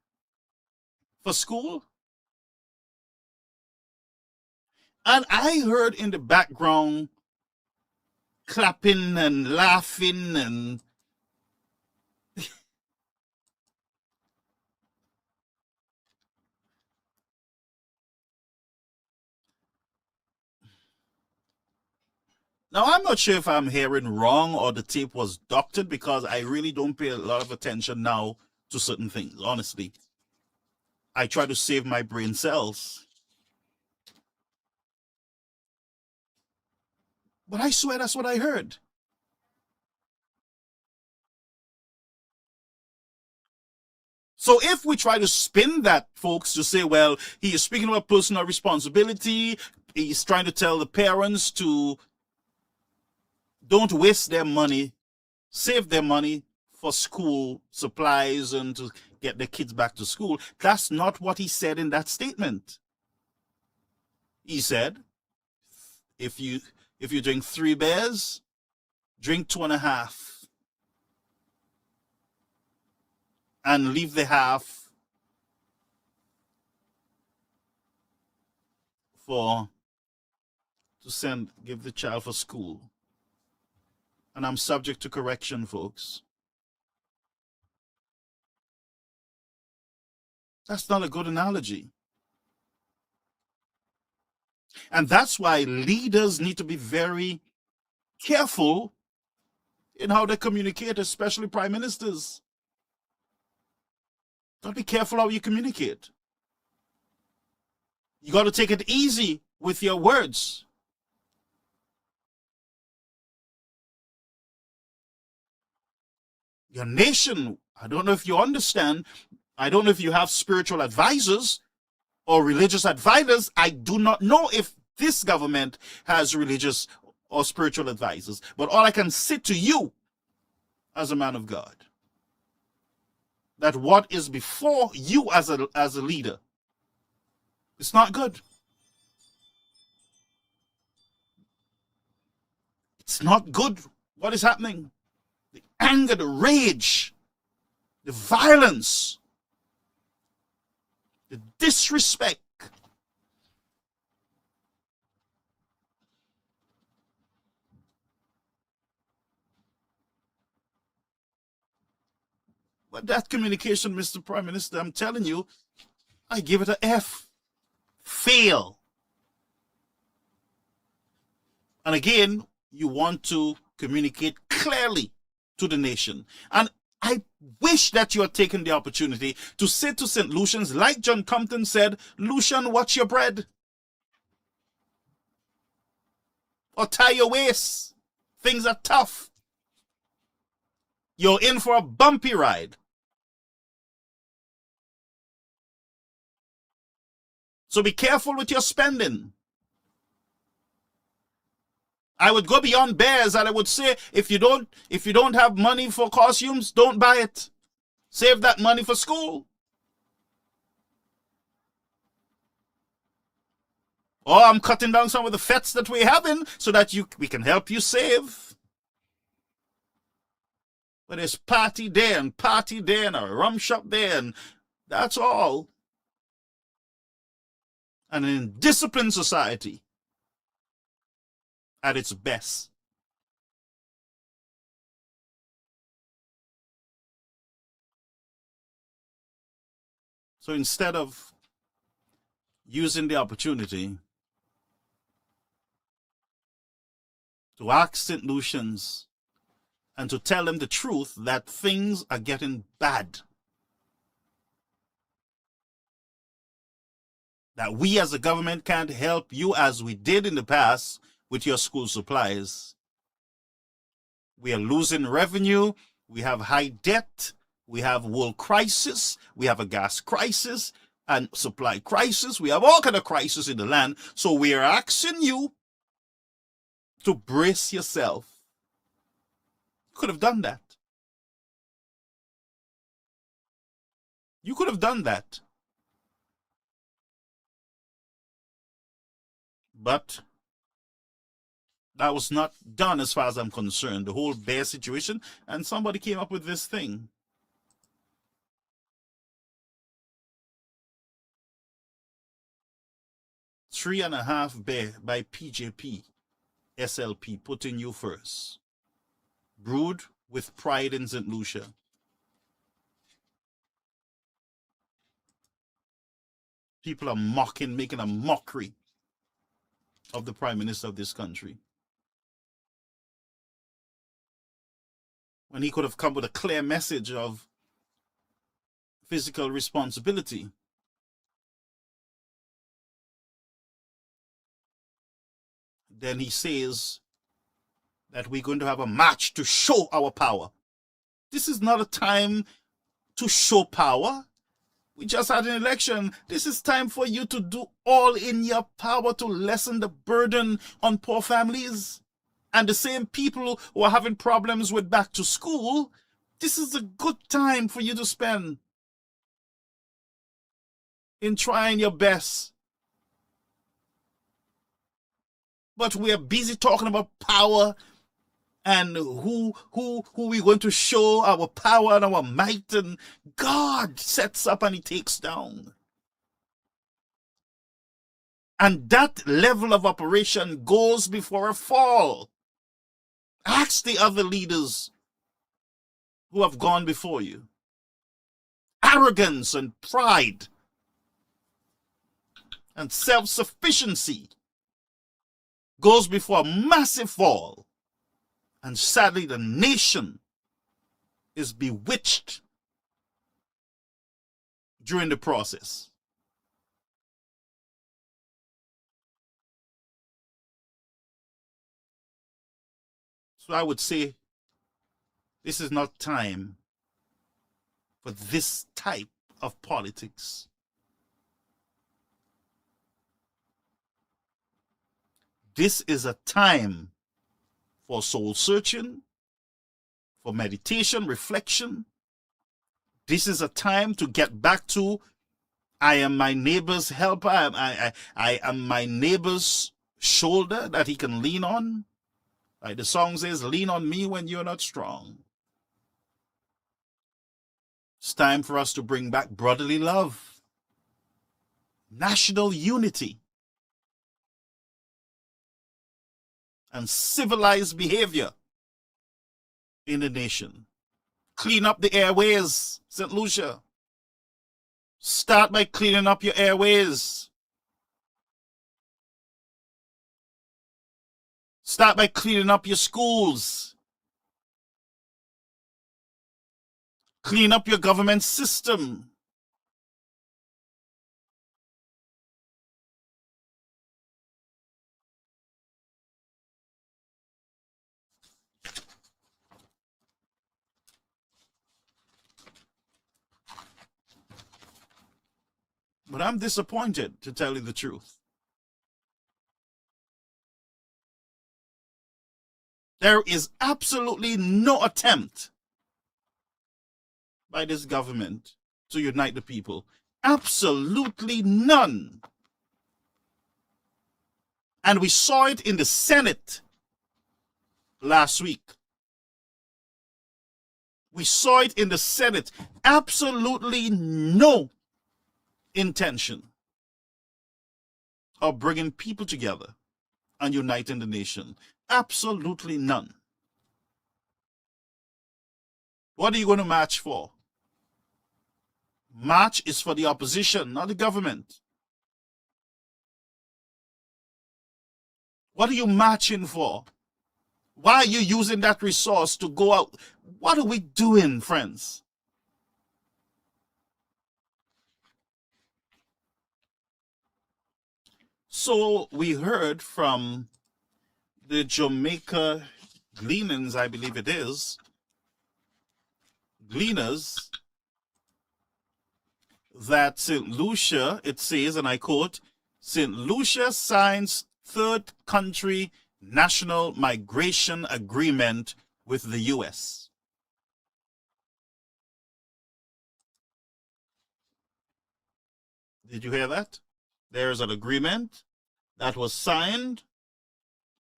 for school? And I heard in the background clapping and laughing and now I'm not sure if I'm hearing wrong or the tape was doctored, because I really don't pay a lot of attention now to certain things, honestly. I try to save my brain cells. But I swear that's what I heard. So if we try to spin that, folks, to say, well, he is speaking about personal responsibility, he's trying to tell the parents to don't waste their money, save their money for school supplies and to get their kids back to school. That's not what he said in that statement. He said, if you drink 3 beers, drink 2.5. And leave the half give the child for school. And I'm subject to correction, folks. That's not a good analogy. And that's why leaders need to be very careful in how they communicate, especially prime ministers. Gotta be careful how you communicate. You got to take it easy with your words. Your nation, I don't know if you understand, I don't know if you have spiritual advisors or religious advisors. I do not know if this government has religious or spiritual advisors. But all I can say to you as a man of God, that what is before you as a leader, it's not good. It's not good what is happening. The anger, the rage, the violence, the disrespect. But that communication, Mr. Prime Minister, I'm telling you, I give it an F. Fail. And again, you want to communicate clearly to the nation. And I wish that you had taken the opportunity to say to St. Lucians, like John Compton said, Lucian, watch your bread. Or tie your waist. Things are tough. You're in for a bumpy ride. So be careful with your spending. I would go beyond bears and I would say, if you don't have money for costumes, don't buy it. Save that money for school. Or I'm cutting down some of the fets that we're having so that we can help you save. But there's party there and a rum shop there, and that's all. And an indisciplined society at its best. So instead of using the opportunity to ask St. Lucians and to tell them the truth that things are getting bad, that we as a government can't help you as we did in the past with your school supplies. We are losing revenue. We have high debt. We have world crisis. We have a gas crisis and supply crisis. We have all kind of crises in the land. So we are asking you to brace yourself. You could have done that. You could have done that. But that was not done as far as I'm concerned. The whole bear situation, and somebody came up with this thing. $3.5 bear by PJP, SLP, putting you first. Brewed with pride in St. Lucia. People are mocking, making a mockery of the Prime Minister of this country, when he could have come with a clear message of fiscal responsibility. Then he says that we're going to have a march to show our power. This is not a time to show power. We just had an election. This is time for you to do all in your power to lessen the burden on poor families. And the same people who are having problems with back to school, this is a good time for you to spend in trying your best. But we are busy talking about power and who we're going to show our power and our might, and God sets up and he takes down. And that level of operation goes before a fall. Ask the other leaders who have gone before you. Arrogance and pride and self-sufficiency goes before a massive fall. And sadly, the nation is bewitched during the process. So I would say this is not time for this type of politics. This is a time for soul searching, for meditation, reflection. This is a time to get back to, I am my neighbor's helper. I am my neighbor's shoulder that he can lean on. Like the song says, lean on me when you're not strong. It's time for us to bring back brotherly love, national unity, and civilized behavior in the nation. Clean up the airways, St. Lucia. Start by cleaning up your airways. Start by cleaning up your schools. Clean up your government system. But I'm disappointed, to tell you the truth. There is absolutely no attempt by this government to unite the people. Absolutely none. And we saw it in the Senate last week. We saw it in the Senate. Absolutely no intention of bringing people together and uniting the nation. Absolutely none. What are you going to march for? March is for the opposition, not the government. What are you marching for? Why are you using that resource to go out? What are we doing, friends? So we heard from the Jamaica Gleaners, I believe it is, Gleaners, that St. Lucia, it says, and I quote, St. Lucia signs third country national migration agreement with the U.S. Did you hear that? There's an agreement that was signed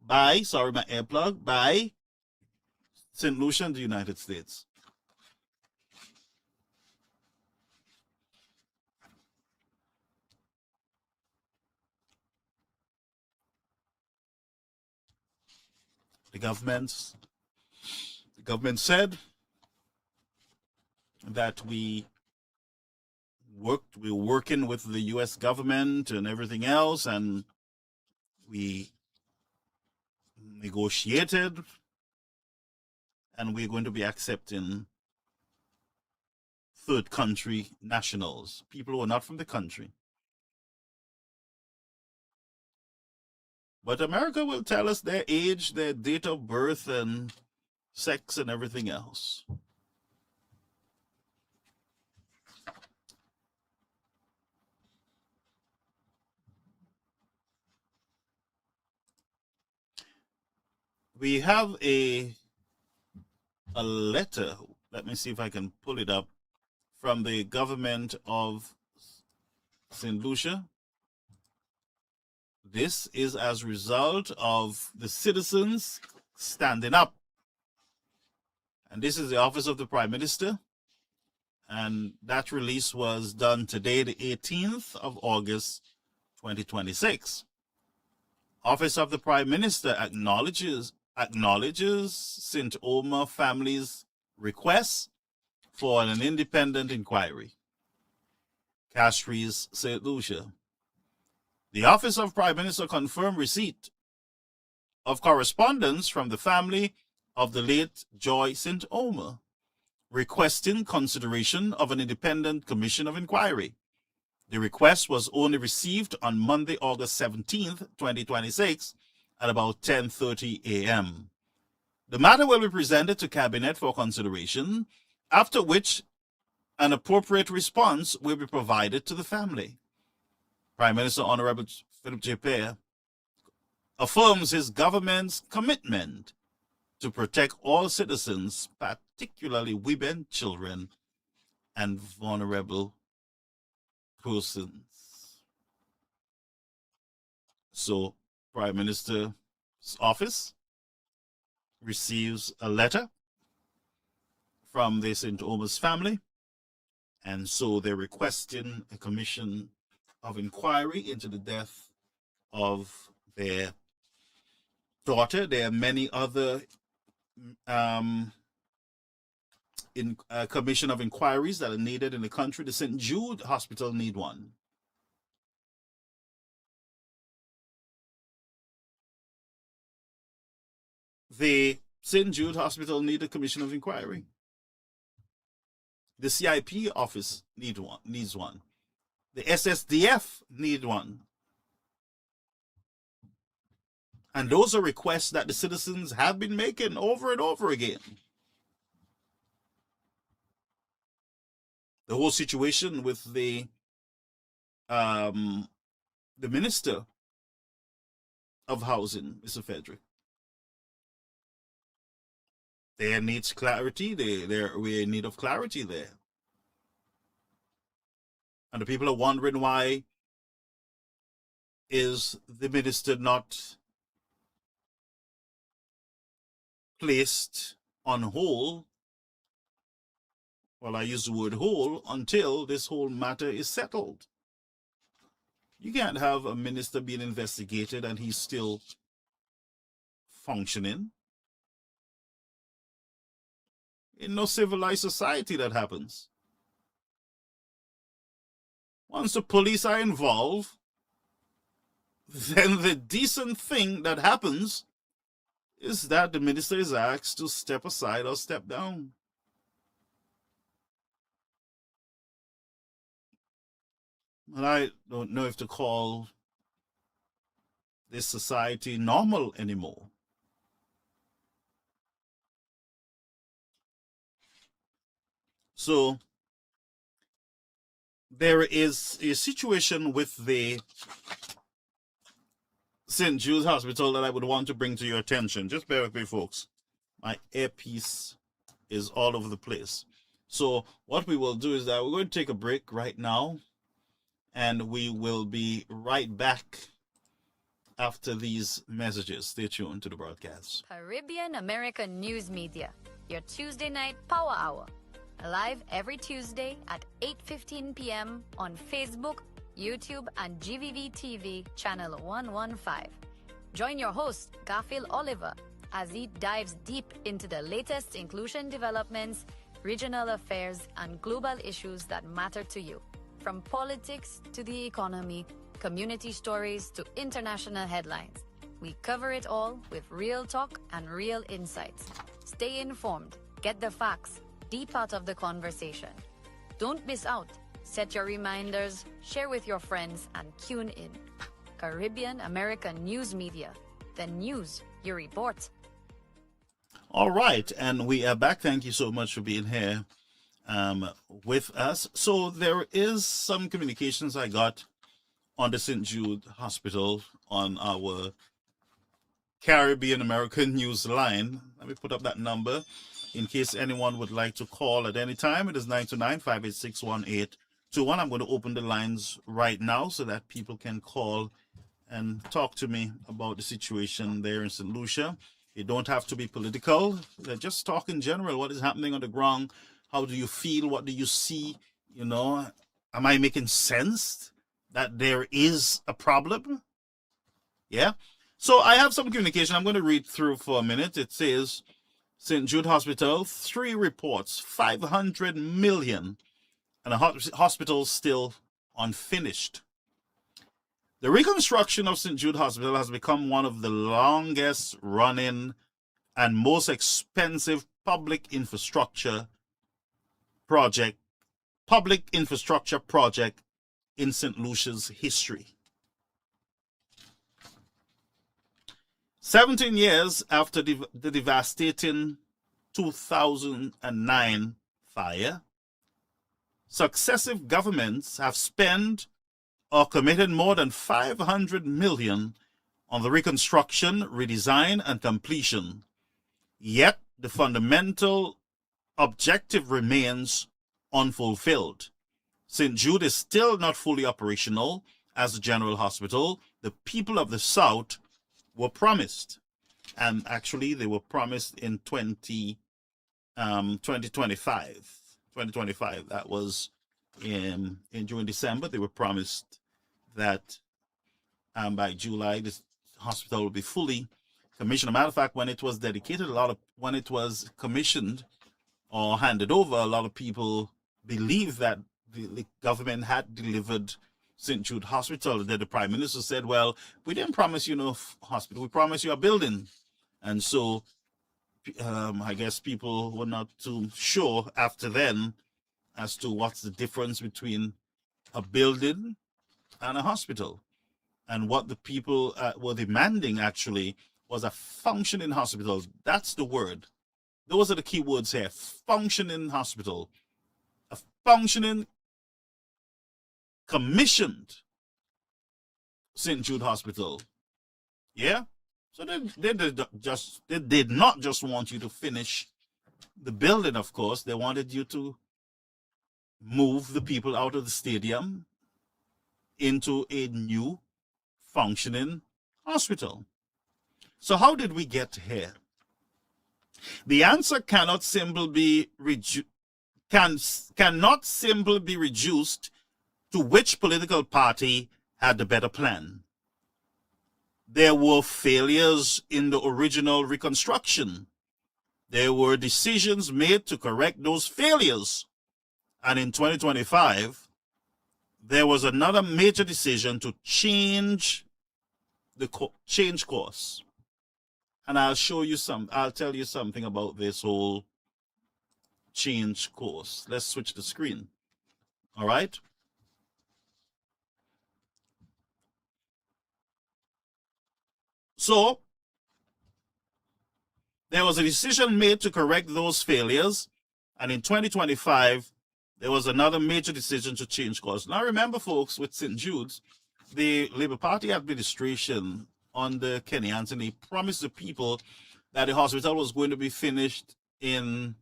by, sorry, my earplug, by St. Lucia and the United States. The government said that we're working with the U.S. government and everything else, and we negotiated, and we're going to be accepting third country nationals, people who are not from the country. But America will tell us their age, their date of birth, and sex and everything else. We have a letter. Let me see if I can pull it up, from the government of St. Lucia. This is as a result of the citizens standing up. And this is the Office of the Prime Minister. And that release was done today, the 18th of August, 2026. Office of the Prime Minister acknowledges St. Omer family's request for an independent inquiry. Castries, St. Lucia. The Office of Prime Minister confirmed receipt of correspondence from the family of the late Joy St. Omer, requesting consideration of an independent commission of inquiry. The request was only received on Monday, August 17th, 2026, at about 10:30 a.m. The matter will be presented to Cabinet for consideration, after which an appropriate response will be provided to the family. Prime Minister Honorable Philip J. Pear affirms his government's commitment to protect all citizens, particularly women, children, and vulnerable persons. So, Prime Minister's office receives a letter from the St. Omer's family, and so they're requesting a commission of inquiry into the death of their daughter. There are many other commission of inquiries that are needed in the country. The St. Jude Hospital need one. The St. Jude Hospital need a commission of inquiry. The CIP office needs one. The SSDF need one. And those are requests that the citizens have been making over and over again. The whole situation with the Minister of Housing, Mr. Frederick. There needs clarity. We're in need of clarity there. And the people are wondering, why is the minister not placed on hold? Well, I use the word hold until this whole matter is settled. You can't have a minister being investigated and he's still functioning. In no civilized society that happens. Once the police are involved, then the decent thing that happens is that the minister is asked to step aside or step down. And I don't know if to call this society normal anymore. So there is a situation with the St. Jude's Hospital that I would want to bring to your attention. Just bear with me, folks. My earpiece is all over the place. So what we will do is that we're going to take a break right now, and we will be right back after these messages. Stay tuned to the broadcast. Caribbean American News Media, your Tuesday night power hour. Live every Tuesday at 8:15 p.m. on Facebook, YouTube, and GVV TV channel 115. Join your host, Garfield Olliver, as he dives deep into the latest inclusion developments, regional affairs, and global issues that matter to you. From politics to the economy, community stories to international headlines, we cover it all with real talk and real insights. Stay informed, get the facts, be part of the conversation. Don't miss out. Set your reminders, share with your friends, and tune in. Caribbean American News Media, the news you report. All right, and we are back. Thank you so much for being here with us. So there is some communications I got on the St. Jude Hospital on our Caribbean American News line. Let me put up that number in case anyone would like to call at any time. It is 929-586-1821. I'm going to open the lines right now so that people can call and talk to me about the situation there in St. Lucia. You don't have to be political. Just talk in general. What is happening on the ground? How do you feel? What do you see? You know, am I making sense that there is a problem? Yeah. So I have some communication I'm going to read through for a minute. It says, St. Jude Hospital, 3 reports, 500 million, and a hospital still unfinished. The reconstruction of St. Jude Hospital has become one of the longest running and most expensive public infrastructure project in St. Lucia's history. 17 years after the devastating 2009 fire, successive governments have spent or committed more than 500 million on the reconstruction, redesign, and completion. Yet the fundamental objective remains unfulfilled. St. Jude is still not fully operational as a general hospital. The people of the South were promised, and actually they were promised in 2025. That was in June, December. They were promised that by July this hospital will be fully commissioned. As a matter of fact, when it was dedicated, when it was commissioned or handed over, a lot of people believed that the government had delivered St. Jude Hospital. Then the Prime Minister said, well, we didn't promise you no hospital, we promised you a building. And so I guess people were not too sure after then as to what's the difference between a building and a hospital. And what the people were demanding actually was a functioning hospital. That's the word. Those are the key words here. Functioning hospital. A functioning, commissioned St. Jude Hospital. Yeah? So they did not just want you to finish the building, of course. They wanted you to move the people out of the stadium into a new functioning hospital. So how did we get here? The answer cannot simply be reduced to which political party had the better plan. There were failures in the original reconstruction. There were decisions made to correct those failures. And in 2025, there was another major decision to change course. And I'll tell you something about this whole change course. Let's switch the screen. All right. So there was a decision made to correct those failures. And in 2025, there was another major decision to change course. Now remember, folks, with St. Jude's, the Labour Party administration under Kenny Anthony promised the people that the hospital was going to be finished in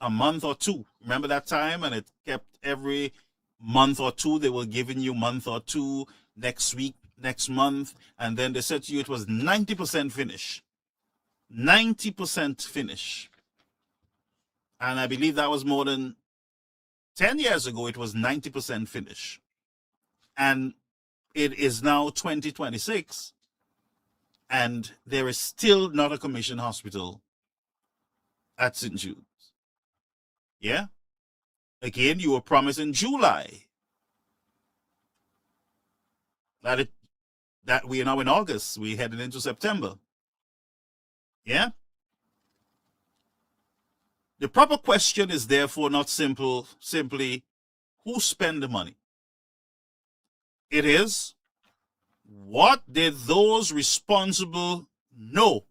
a month or two. Remember that time? And it kept every month or two. They were giving you month or two, next week, next month. And then they said to you it was 90% finish. 90% finish. And I believe that was more than 10 years ago. It was 90% finish. And it is now 2026, and there is still not a commissioned hospital at St. Jude's. Yeah? Again, you were promised in July that we are now in August. We're heading into September. Yeah? The proper question is therefore not simply who spent the money. It is, What did those responsible know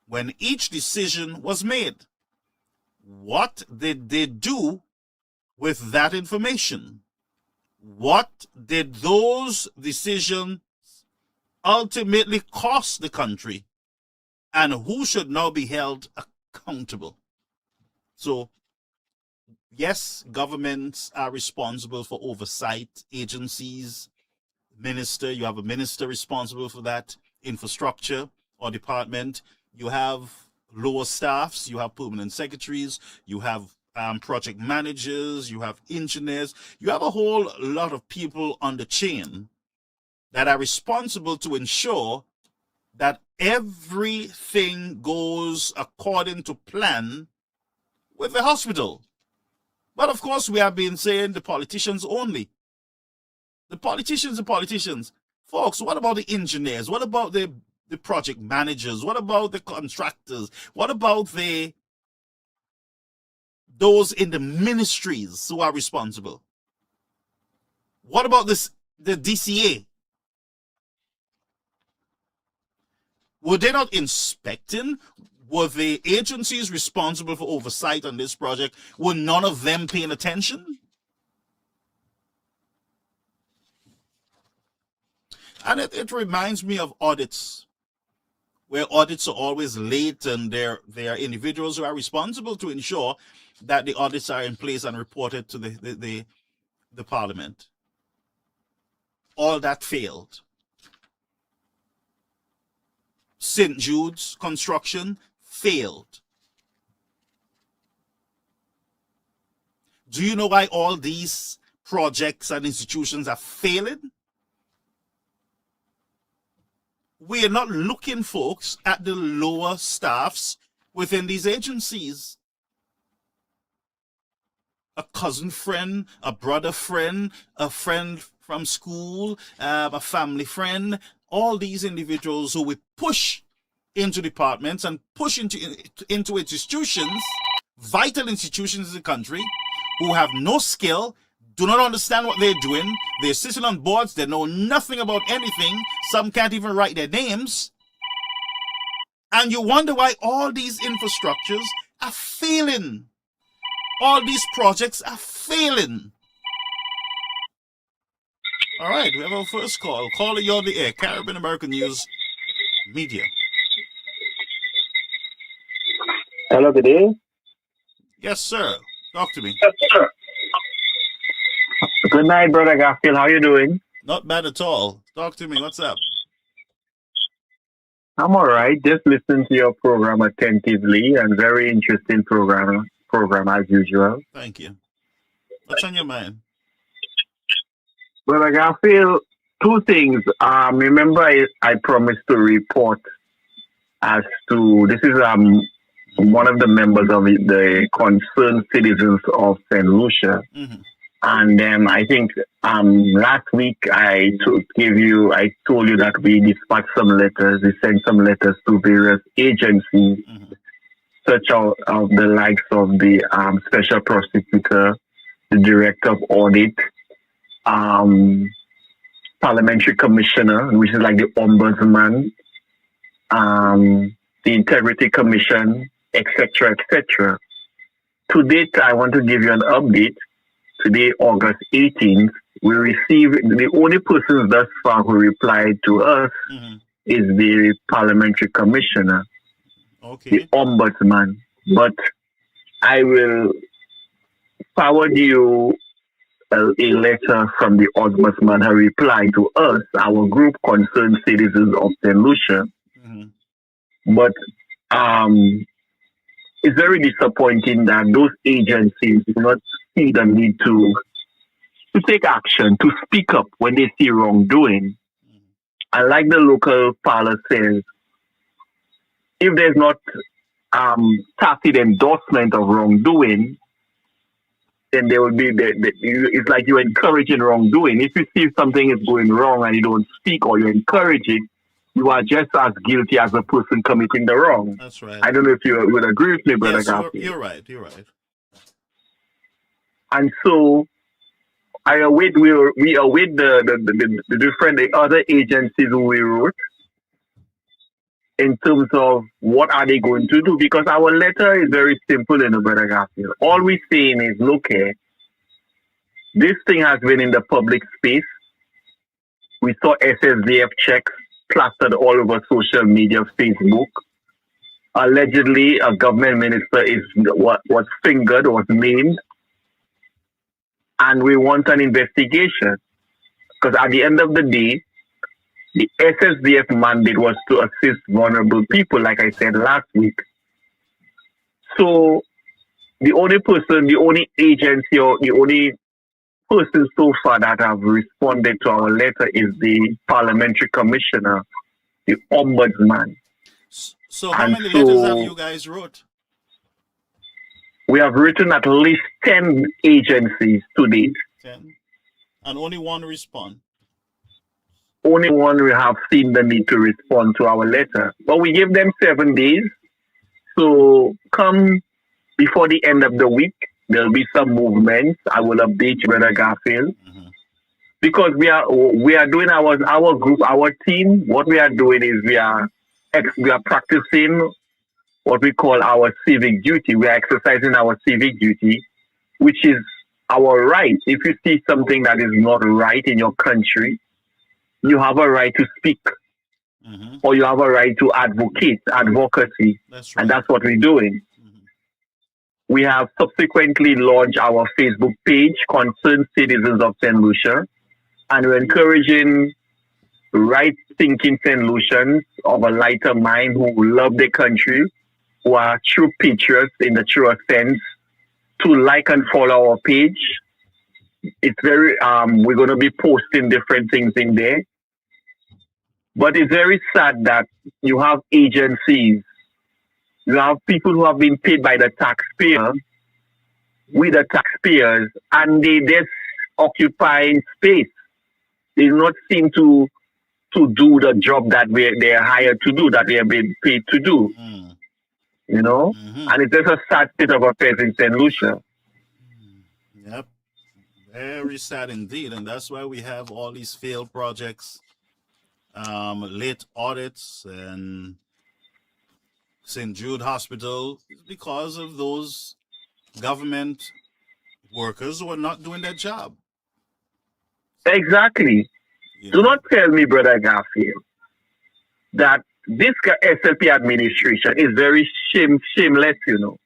when each decision was made? What did they do with that information? What did those decisions ultimately cost the country? And who should now be held accountable? So, yes, governments are responsible for oversight, agencies, minister, you have a minister responsible for that, infrastructure or department. You have lower staffs, you have permanent secretaries, you have project managers, you have engineers, you have a whole lot of people on the chain that are responsible to ensure that everything goes according to plan with the hospital. But of course, we have been saying the politicians only. The politicians. Folks, what about the engineers? What about the project managers? What about the contractors? What about those in the ministries who are responsible? What about the DCA? Were they not inspecting? Were the agencies responsible for oversight on this project? Were none of them paying attention? And it reminds me of audits, where audits are always late, and there are individuals who are responsible to ensure that the audits are in place and reported to the parliament. All that failed. St. Jude's construction failed. Do you know why all these projects and institutions are failing? We are not looking, folks, at the lower staffs within these agencies. A cousin friend, a brother friend, a friend from school, a family friend, all these individuals who we push into departments and push into institutions, vital institutions in the country, who have no skill, do not understand what they're doing. They're sitting on boards. They know nothing about anything. Some can't even write their names. And you wonder why all these infrastructures are failing. All these projects are failing. All right, we have our first call. Caller, you're on the air. Caribbean American News Media. Hello, good day. Yes, sir. Talk to me. Yes, sir. Good night, Brother Garfield. How you doing? Not bad at all. Talk to me. What's up? I'm all right. Just listening to your program attentively, and very interesting program as usual. Thank you. What's on your mind? Brother Garfield, two things. Remember, I promised to report as to this is one of the members of the Concerned Citizens of St. Lucia. Mm-hmm. And I think last week I told you that we dispatched some letters. We sent some letters to various agencies, Mm-hmm. such as the likes of the special prosecutor, the director of audit, parliamentary commissioner, which is like the ombudsman, the integrity commission, etc., etc. To date, I want to give you an update. Today, August 18th, we received the only person thus far who replied to us Mm-hmm. is the parliamentary commissioner, Okay. the ombudsman. But I will forward you a letter from the ombudsman, her reply to us, our group Concerned Citizens of St. Lucia. Mm-hmm. But it's very disappointing that those agencies do not see the need to take action, to speak up when they see wrongdoing. And like the local parlor says, if there's not tacit endorsement of wrongdoing, then there will be it's like you're encouraging wrongdoing. If you see something is going wrong and you don't speak or you encourage it, you are just as guilty as the person committing the wrong. That's right. I don't know if you would agree with me, Brother Yes, Garfield. you're right. You're right. And so we await the different the other agencies who we wrote in terms of what are they going to do, because our letter is very simple in the Brother Garfield. All we're saying is, look here, this thing has been in the public space. We saw SSDF checks plastered all over social media, Facebook. Allegedly, a government minister was fingered, was named, and we want an investigation. Because at the end of the day, the SSDF mandate was to assist vulnerable people, like I said last week. So the only person, the only agency, or the only person so far that have responded to our letter is the parliamentary commissioner, the ombudsman. So how many letters have you guys wrote? We have written at least 10 agencies to date. 10. And only one respond. Only one we have seen the need to respond to our letter. But we give them 7 days. So come before the end of the week, there'll be some movements. I will update you, Brother Garfield. Mm-hmm. Because we are doing our group, our team, what we are doing is we are practicing what we call our civic duty. We are exercising our civic duty, which is our right. If you see something that is not right in your country, you have a right to speak, mm-hmm. or you have a right to advocacy. That's right. And that's what we're doing. Mm-hmm. We have subsequently launched our Facebook page, Concerned Citizens of St. Lucia, and we're encouraging right-thinking St. Lucians of a lighter mind who love their country, who are true patriots in the truest sense, to like and follow our page. It's very, we're going to be posting different things in there. But it's very sad that you have agencies, you have people who have been paid by the taxpayer, with the taxpayers, and they just occupy space. They do not seem to do the job that they're hired to do, that they have been paid to do. Mm. You know? Mm-hmm. And it's just a sad state of affairs in St. Lucia. Yep. Very sad indeed. And that's why we have all these failed projects, late audits, and St. Jude Hospital, because of those government workers who are not doing their job. Exactly. You know? Do not tell me, Brother Garfield, that this SLP administration is very shameless, you know.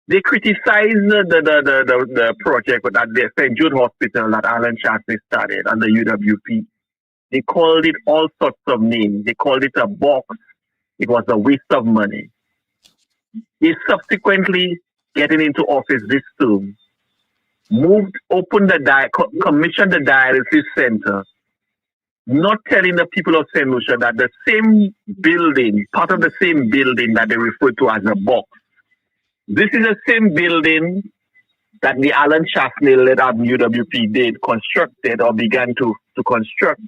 They criticize the project that the St. Jude Hospital that Alan Chastney started under UWP. They called it all sorts of names. They called it a box. It was a waste of money. They subsequently, getting into office this term, commissioned the dialysis center, not telling the people of St. Lucia that the same building, part of the same building that they refer to as a box, this is the same building that the Alan Chastney-led UWP constructed or began to construct.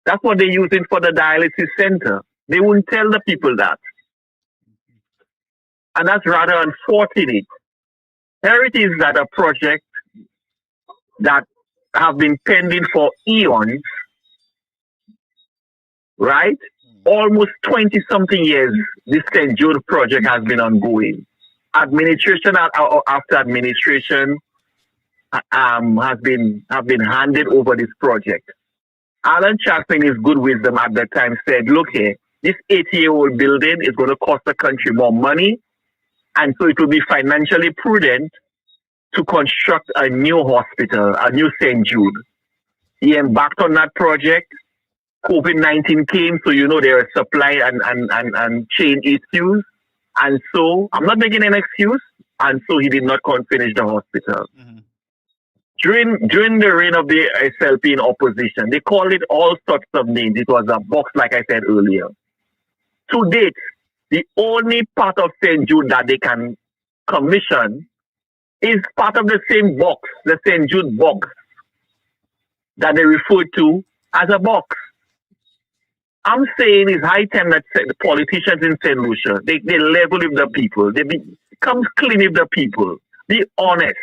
That's what they're using for the dialysis center. They wouldn't tell the people that. And that's rather unfortunate. Here it is that a project that have been pending for eons, right? Almost 20-something years, this St. Jude project has been ongoing. Administration after administration have been handed over this project. Alan Chastney, in his good wisdom at that time, said, look here, this 80-year-old building is going to cost the country more money, and so it will be financially prudent to construct a new hospital, a new St. Jude. He embarked on that project. COVID-19 came, so you know there are supply and chain issues. And so, I'm not making an excuse, and so he did not finish the hospital. Mm-hmm. During the reign of the SLP in opposition, they called it all sorts of names. It was a box, like I said earlier. To date, the only part of St. Jude that they can commission is part of the same box, the St. Jude box, that they refer to as a box. I'm saying it's high time that the politicians in St. Lucia, they level with the people. They become clean with the people. Be honest.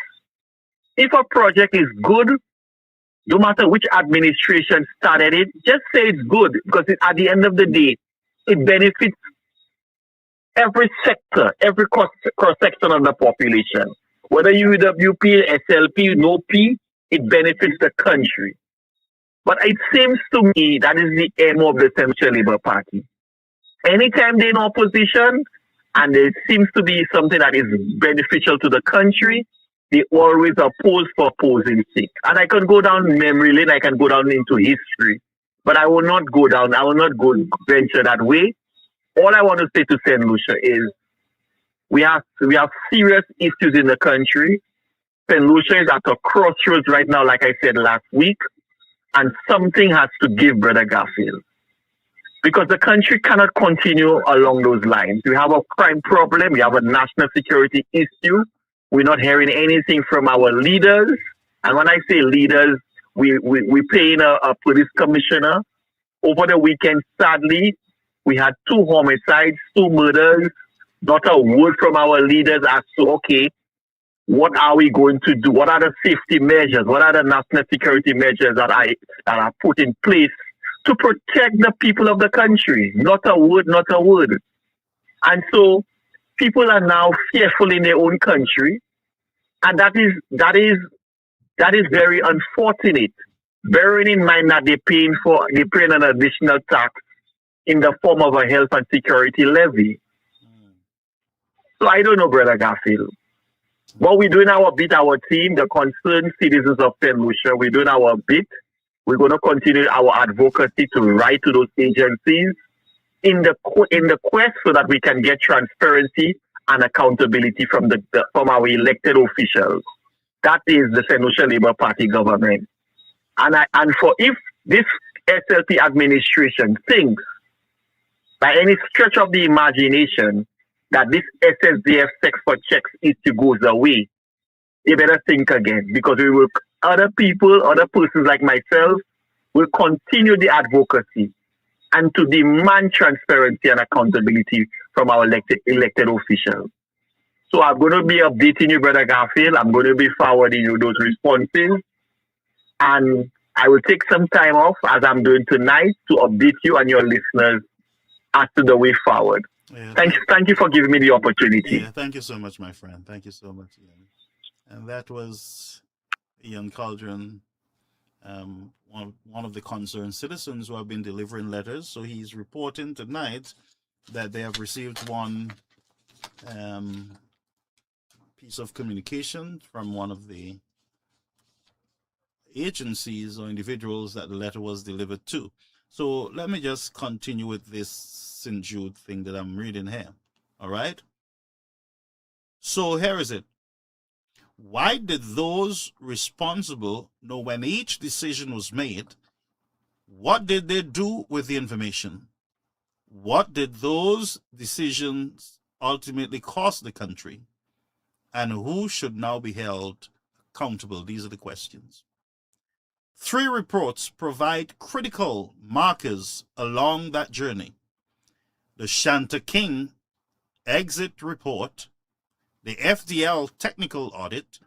If a project is good, no matter which administration started it, just say it's good because at the end of the day, it benefits every sector, every cross section of the population. Whether UWP, SLP, no P, it benefits the country. But it seems to me that is the aim of the Central Labour Party. Anytime they're in opposition and there seems to be something that is beneficial to the country, they always oppose for opposing sake. And I can go down memory lane, I can go down into history, but I will not go down, I will not go venture that way. All I want to say to St. Lucia is we have serious issues in the country. St. Lucia is at a crossroads right now, like I said last week, and something has to give, Brother Garfield. Because the country cannot continue along those lines. We have a crime problem, we have a national security issue. We're not hearing anything from our leaders. And when I say leaders, we're paying a police commissioner. Over the weekend, sadly, we had 2 homicides, 2 murders, not a word from our leaders as to, okay, what are we going to do? What are the safety measures? What are the national security measures that are put in place to protect the people of the country? Not a word, not a word. And so people are now fearful in their own country. And that is very unfortunate. Bearing in mind that they're paying an additional tax in the form of a health and security levy. So I don't know, Brother Garfield. But we're doing our bit, our team, the concerned citizens of St. Lucia, we're doing our bit. We're going to continue our advocacy to write to those agencies in the quest so that we can get transparency and accountability from our elected officials. That is the St. Lucia Labour Party government. And for if this SLP administration thinks by any stretch of the imagination that this SSDF sex for checks issue goes away, they better think again, because other persons like myself will continue the advocacy and to demand transparency and accountability from our elected officials. So I'm going to be updating you, Brother Garfield. I'm going to be forwarding you those responses. And I will take some time off, as I'm doing tonight, to update you and your listeners as to the way forward. Yeah, thank you for giving me the opportunity. Yeah, thank you so much, my friend. Thank you so much, Ian. And that was Ian Caldron, one of the concerned citizens who have been delivering letters. So he's reporting tonight that they have received one piece of communication from one of the agencies or individuals that the letter was delivered to. So let me just continue with this St. Jude thing that I'm reading here. All right. So here is it. Why did those responsible know when each decision was made? What did they do with the information? What did those decisions ultimately cost the country? And who should now be held accountable? These are the questions. 3 reports provide critical markers along that journey. The Shanta King exit report, the FDL technical audit,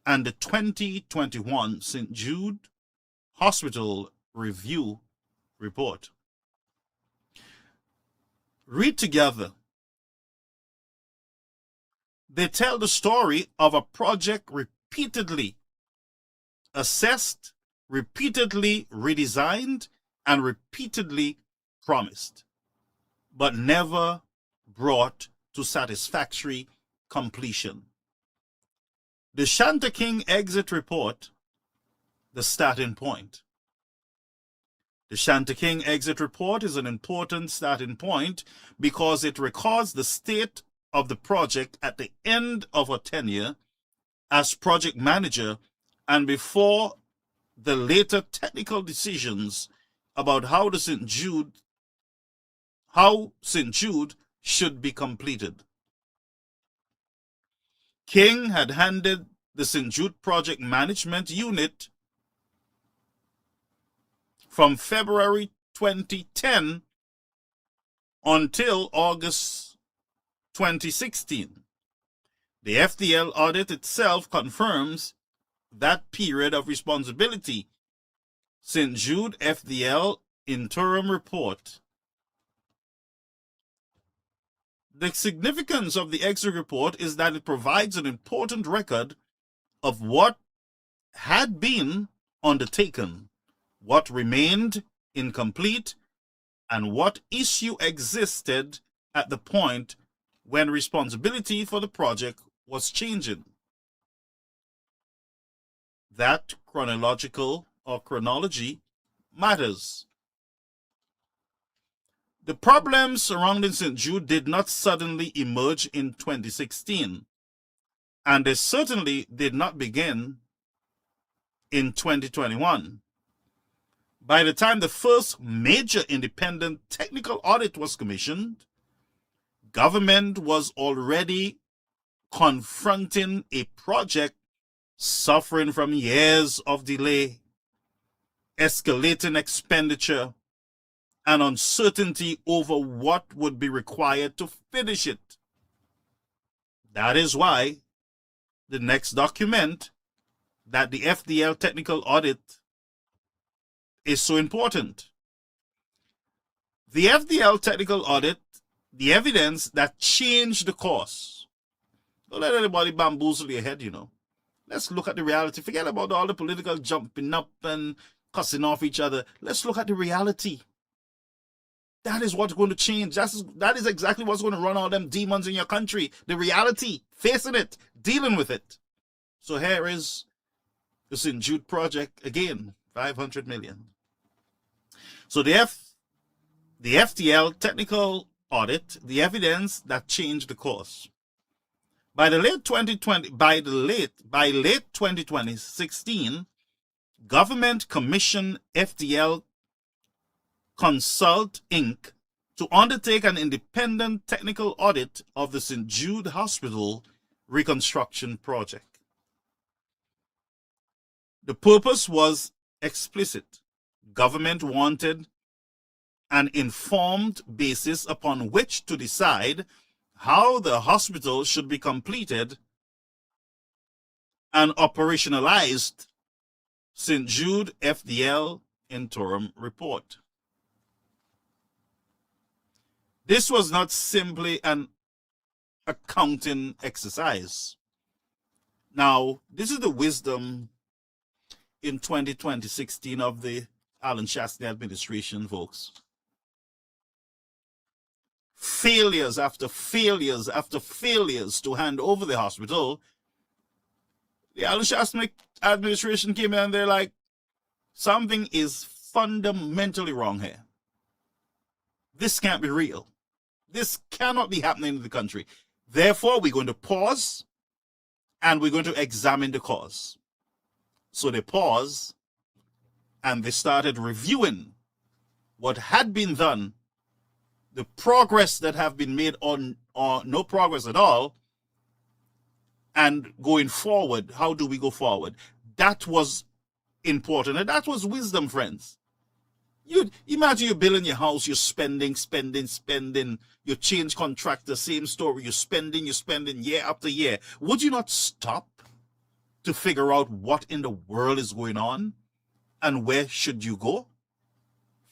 and the 2021 St. Jude Hospital review report. Read together. They tell the story of a project repeatedly assessed, repeatedly redesigned, and repeatedly promised, but never brought to satisfactory completion. The Shanta King exit report, the starting point. The Shanta King exit report is an important starting point because it records the state of the project at the end of her tenure as project manager and before the later technical decisions about how St. Jude should be completed. King had handed the St. Jude project management unit from February 2010 until August 2016. The FDL audit itself confirms that period of responsibility. St. Jude FDL interim report. The significance of the exit report is that it provides an important record of what had been undertaken, what remained incomplete, and what issue existed at the point when responsibility for the project was changing. That chronology matters. The problems surrounding St. Jude did not suddenly emerge in 2016, and they certainly did not begin in 2021. By the time the first major independent technical audit was commissioned, government was already confronting a project suffering from years of delay, escalating expenditure, and uncertainty over what would be required to finish it. That is why the next document, that the FDL technical audit, is so important. The FDL technical audit, the evidence that changed the course. Don't let anybody bamboozle your head, Let's look at the reality. Forget about all the political jumping up and cussing off each other. Let's look at the reality. That is what's going to change. That is exactly what's going to run all them demons in your country. The reality, facing it, dealing with it. So here is the St. Jude project again, 500 million. So the FDL technical audit, the evidence that changed the course. By late 2016, government commissioned FDL Consult Inc. to undertake an independent technical audit of the St. Jude Hospital reconstruction project. The purpose was explicit. Government wanted an informed basis upon which to decide how the hospital should be completed and operationalized. St. Jude FDL interim report. This was not simply an accounting exercise. Now, this is the wisdom in 2016 of the Alan Shastney administration, folks. Failures after failures after failures to hand over the hospital. The Alan Shastney administration came in and they're like, something is fundamentally wrong here. This can't be real. This cannot be happening in the country. Therefore, we're going to pause and we're going to examine the cause. So they paused and they started reviewing what had been done, the progress that have been made or no progress at all, and going forward, how do we go forward? That was important, and that was wisdom, friends. You imagine you're building your house, you're spending. You change contractor, same story. You're spending year after year. Would you not stop to figure out what in the world is going on and where should you go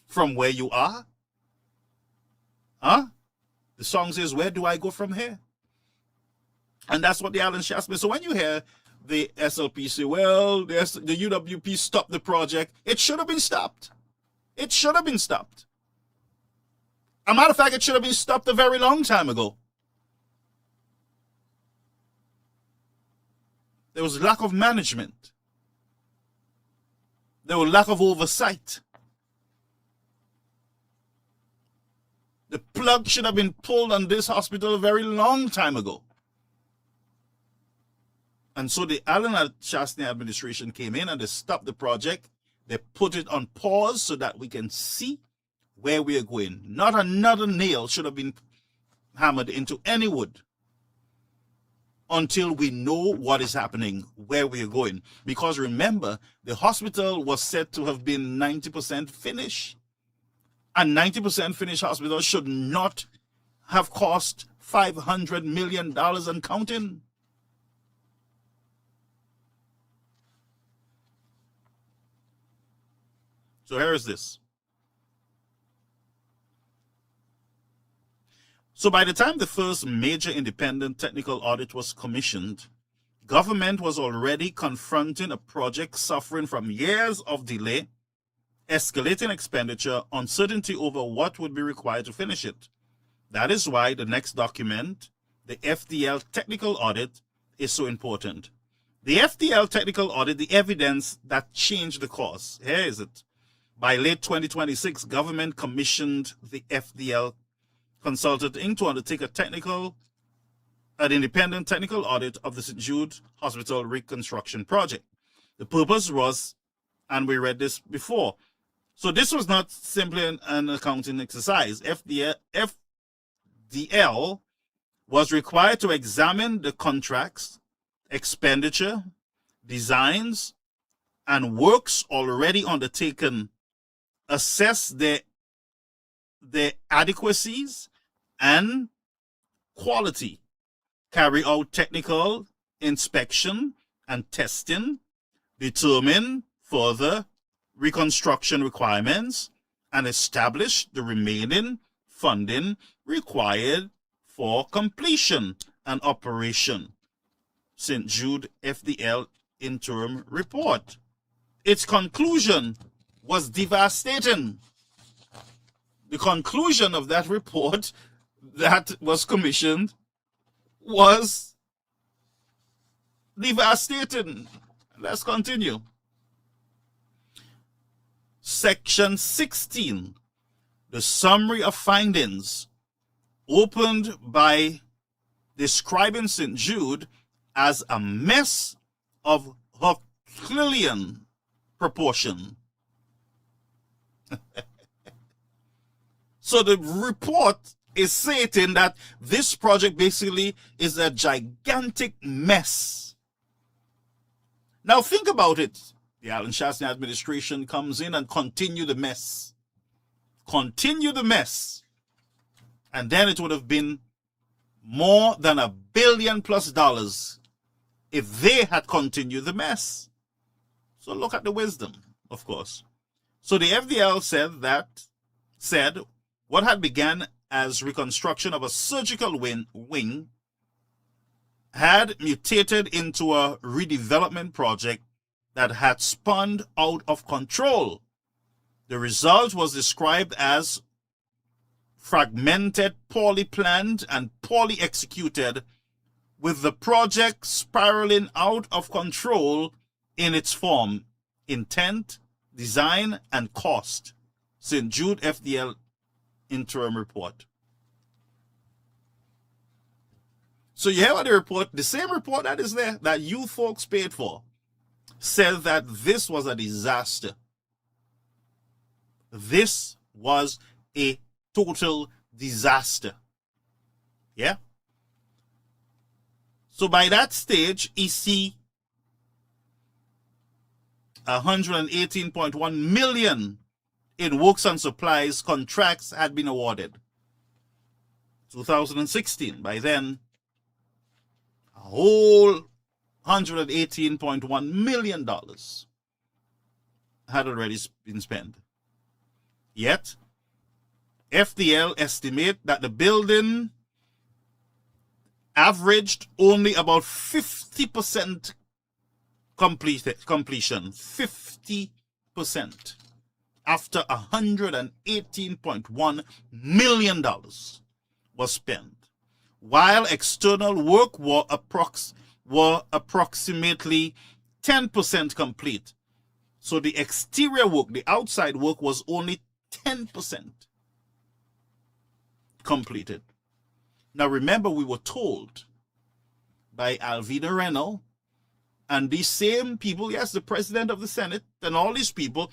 from where you are? Huh? The song says, where do I go from here? And that's what the Alan Shastney. So when you hear the SLP say, well, the UWP stopped the project, it should have been stopped. It should have been stopped. As a matter of fact, it should have been stopped a very long time ago. There was lack of management. There was lack of oversight. The plug should have been pulled on this hospital a very long time ago. And so the Alan Shastney administration came in and they stopped the project. They put it on pause so that we can see where we are going. Not another nail should have been hammered into any wood until we know what is happening, where we are going. Because remember, the hospital was said to have been 90% finished. A 90% finished hospital should not have cost $500 million and counting. So here is this. So by the time the first major independent technical audit was commissioned, government was already confronting a project suffering from years of delay, escalating expenditure, uncertainty over what would be required to finish it. That is why the next document, the FDL technical audit, is so important. The FDL technical audit, the evidence that changed the course. Here is it. By late 2026, government commissioned the FDL Consultant Inc. to undertake an independent technical audit of the St. Jude Hospital reconstruction project. The purpose was, and we read this before, so this was not simply an accounting exercise. FDL was required to examine the contracts, expenditure, designs, and works already undertaken, assess their adequacies and quality, carry out technical inspection and testing, determine further reconstruction requirements, and establish the remaining funding required for completion and operation. St. Jude FDL interim report. Its conclusion was devastating. The conclusion of that report that was commissioned was devastating. Let's continue. Section 16, the summary of findings, opened by describing St. Jude as a mess of Herculean proportion. So the report is stating that this project basically is a gigantic mess. Now think about it. The Alan Shastney administration comes in and continue the mess. Continue the mess. And then it would have been more than $1 billion+ if they had continued the mess. So look at the wisdom, of course. So the FDL said what had begun as reconstruction of a surgical wing had mutated into a redevelopment project that had spun out of control. The result was described as fragmented, poorly planned, and poorly executed, with the project spiraling out of control in its form, intent, design, and cost. St. Jude FDL interim report. So you hear what the report, the same report that is there, that you folks paid for, said that this was a disaster. This was a total disaster. Yeah? So by that stage, EC 118.1 million in works and supplies contracts had been awarded. 2016, by then, a whole $118.1 million had already been spent. Yet, FDL estimate that the building averaged only about 50% completion. 50% after $118.1 million was spent, while external work were approximately 10% complete. So the exterior work, the outside work, was only 10% completed. Now remember, we were told by Alvina Rennell and these same people, yes, the president of the Senate and all these people,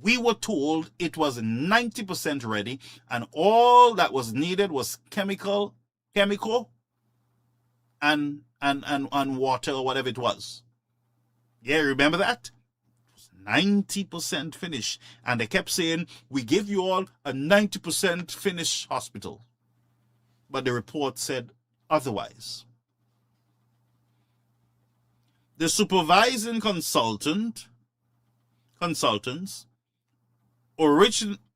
we were told it was 90% ready and all that was needed was chemical and water or whatever it was. Yeah, remember that? It was 90% finished. And they kept saying, we give you all a 90% finished hospital. But the report said otherwise. The supervising consultants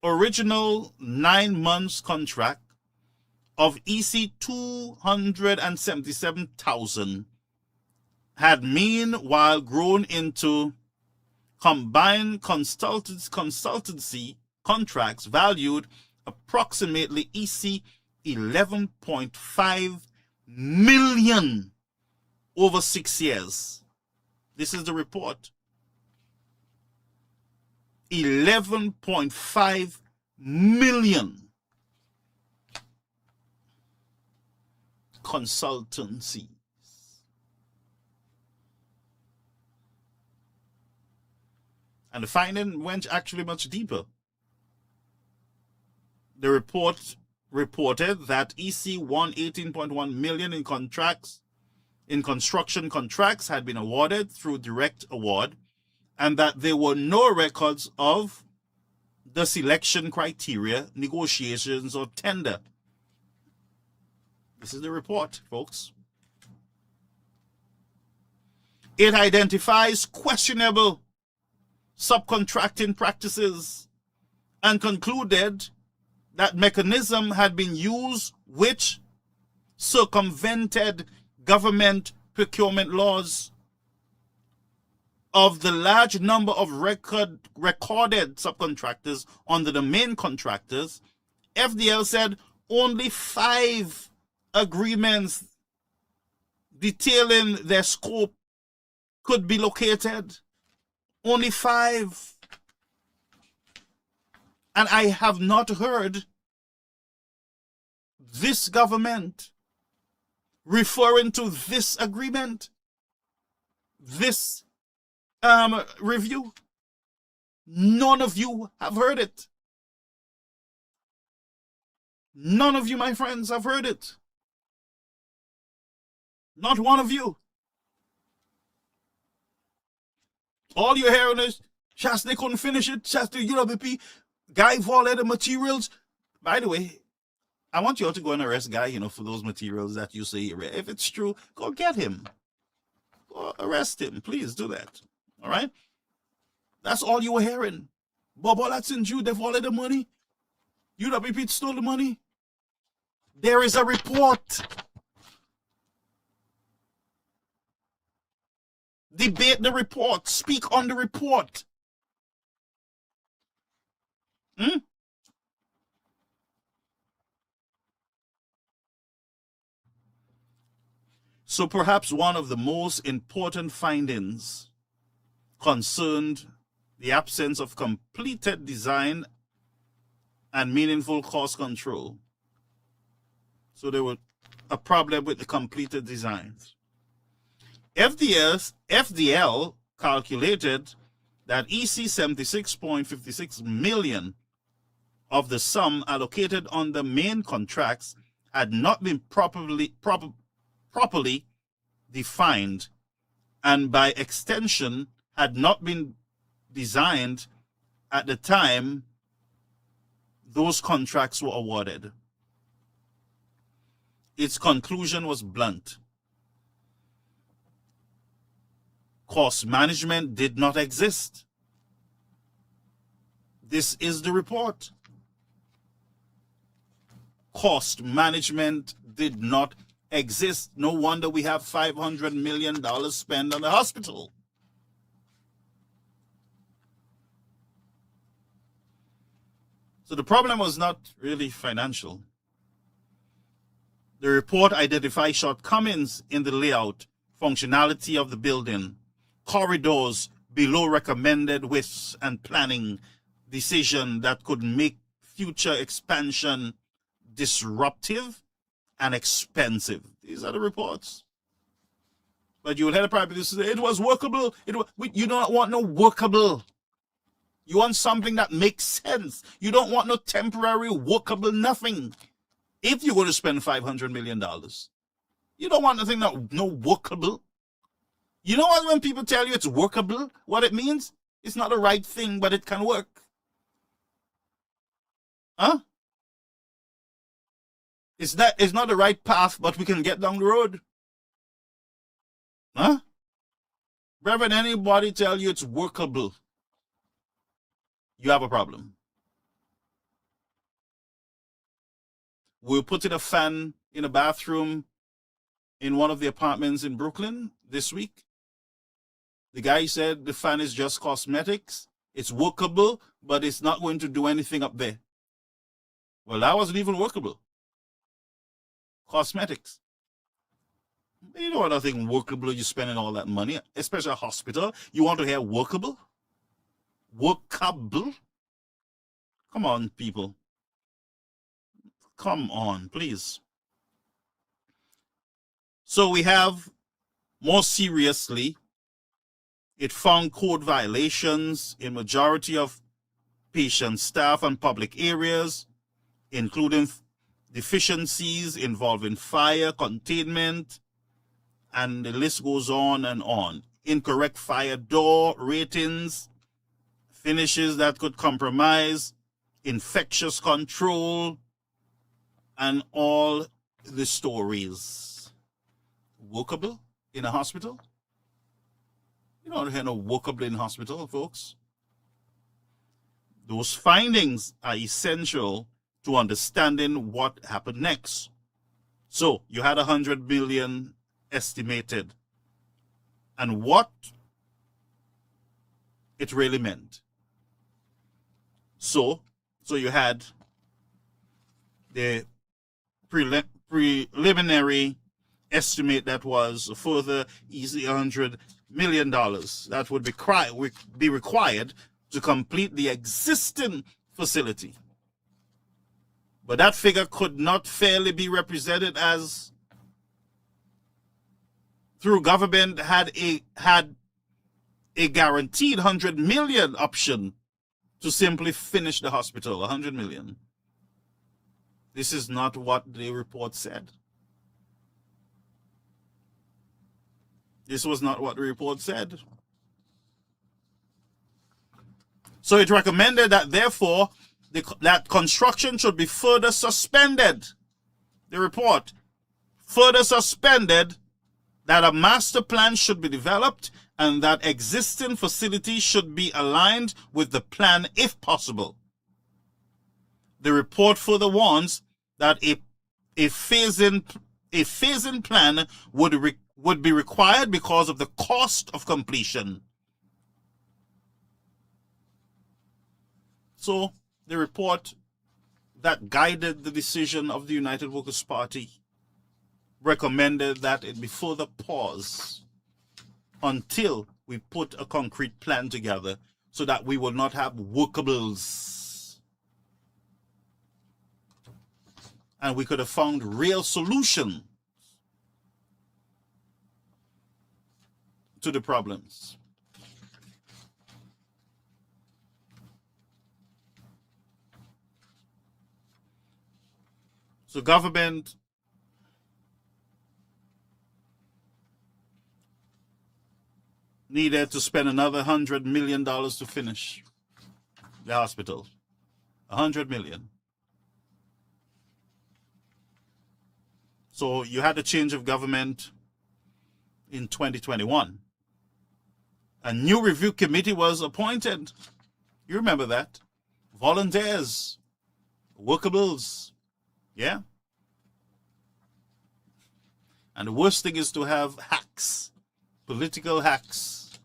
original 9 months contract of EC 277,000 had meanwhile grown into combined consultancy contracts valued approximately EC 11.5 million over 6 years. This is the report. 11.5 million. Consultancy. And the finding went actually much deeper. The report reported that EC won 18.1 million in construction contracts had been awarded through direct award, and that there were no records of the selection criteria, negotiations, or tender. This is the report, folks. It identifies questionable subcontracting practices and concluded that mechanism had been used which circumvented government procurement laws. Of the large number of recorded subcontractors under the main contractors, FDL said only 5 agreements detailing their scope could be located. Only 5. And I have not heard this government referring to this agreement, this review. None of you have heard it. None of you, my friends, have heard it. Not one of you. All you're hearing is, Shasta couldn't finish it. Shasta, UWP, Guy violated materials. By the way, I want you all to go and arrest Guy, for those materials that you say he read. If it's true, go get him. Go arrest him. Please do that. All right? That's all you were hearing. Bob Olatz and Jude, they violated the money. UWP stole the money. There is a report. Debate the report. Speak on the report. So perhaps one of the most important findings concerned the absence of completed design and meaningful cost control. So there was a problem with the completed designs. FDL calculated that EC 76.56 million of the sum allocated on the main contracts had not been properly defined, and by extension had not been designed at the time those contracts were awarded. Its conclusion was blunt. Cost management did not exist. This is the report. Cost management did not exist. No wonder we have $500 million spent on the hospital. So the problem was not really financial. The report identified shortcomings in the layout, functionality of the building, corridors below recommended widths, and planning decision that could make future expansion disruptive and expensive. These are the reports. But you will hear the private producer say, it was workable. You don't want no workable. You want something that makes sense. You don't want no temporary workable nothing. If you're going to spend $500 million, you don't want nothing no workable. You know what, when people tell you it's workable, what it means? It's not the right thing, but it can work. Huh? It's not the right path, but we can get down the road. Huh? Reverend, anybody tell you it's workable, you have a problem. we were putting a fan in a bathroom in one of the apartments in Brooklyn this week. The guy said the fan is just cosmetics. It's workable, but it's not going to do anything up there. Well, that wasn't even workable. Cosmetics. You know nothing workable, you're spending all that money, especially a hospital. You want to hear workable? Workable? Come on, people. Come on, please. So we have, more seriously, it found code violations in majority of patient staff and public areas, including deficiencies involving fire containment, and the list goes on and on. Incorrect fire door ratings, finishes that could compromise infectious control, and all the stories. Workable in a hospital? You don't hear no workable in hospital, folks. Those findings are essential to understanding what happened next. So you had 100 million estimated, and what it really meant. So you had the preliminary estimate that was a further easy $100 million that would be required to complete the existing facility. But that figure could not fairly be represented as through government had a guaranteed 100 million option to simply finish the hospital. 100 million. This is not what the report said. This was not what the report said. So it recommended that, therefore, that construction should be further suspended. The report further suspended, that a master plan should be developed and that existing facilities should be aligned with the plan if possible. The report further warns that a phasing plan would be required because of the cost of completion. So the report that guided the decision of the United Workers' Party recommended that it be further paused until we put a concrete plan together so that we will not have workables. And we could have found real solutions to the problems. So government needed to spend another $100 million to finish the hospital. $100 million. So you had a change of government in 2021. A new review committee was appointed. You remember that? Volunteers, workables, yeah? And the worst thing is to have hacks, political hacks,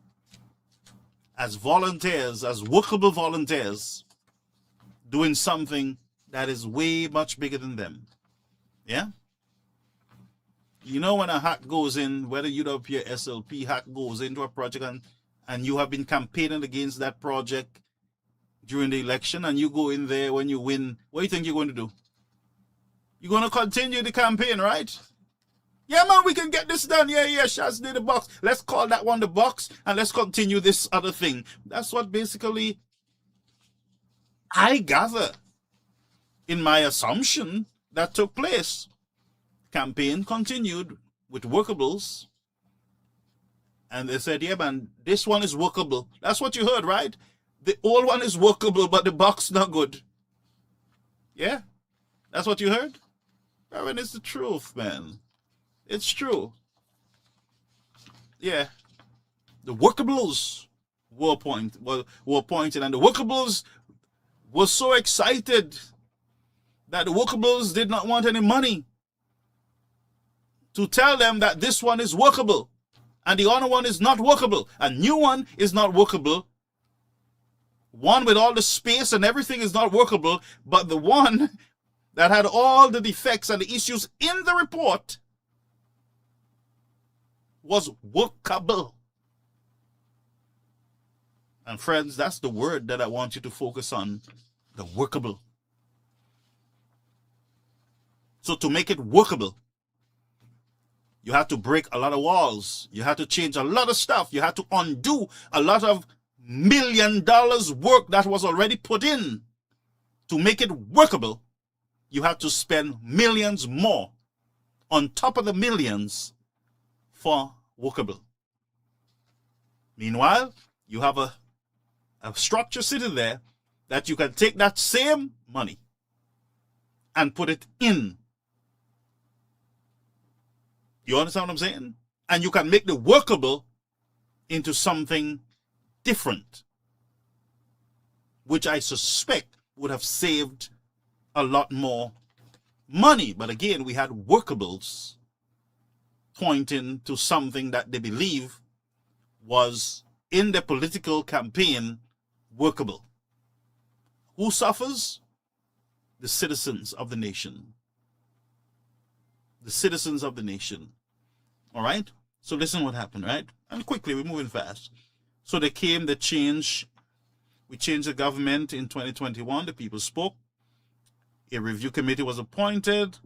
as volunteers, as workable volunteers, doing something that is way much bigger than them. Yeah? You know, when a hack goes in, whether you know your SLP hack goes into a project and you have been campaigning against that project during the election, and you go in there when you win, what do you think you're going to do? You're going to continue the campaign, right? Yeah, man, we can get this done. Yeah, Shaz did the box. Let's call that one the box, and let's continue this other thing. That's what basically I gather in my assumption that took place. Campaign continued with workables, and they said, yeah, man, this one is workable. That's what you heard, right? The old one is workable, but the box not good. Yeah? That's what you heard? I mean, it's the truth, man. It's true. Yeah. The workables were appointed, and the workables were so excited that the workables did not want any money to tell them that this one is workable and the other one is not workable. A new one is not workable. One with all the space and everything is not workable, but the one that had all the defects and the issues in the report was workable. And friends, that's the word that I want you to focus on, the workable. So to make it workable, you had to break a lot of walls. You had to change a lot of stuff. You had to undo a lot of $1 million work that was already put in. To make it workable, you had to spend millions more on top of the millions for workable. Meanwhile, you have a structure sitting there that you can take that same money and put it in. You understand what I'm saying? And you can make the workable into something different, which I suspect would have saved a lot more money. But again, we had workables pointing to something that they believe was in the political campaign workable. Who suffers? The citizens of the nation. The citizens of the nation. All right? So listen what happened, right? And quickly, we're moving fast. So they changed. We changed the government in 2021. The people spoke. A review committee was appointed.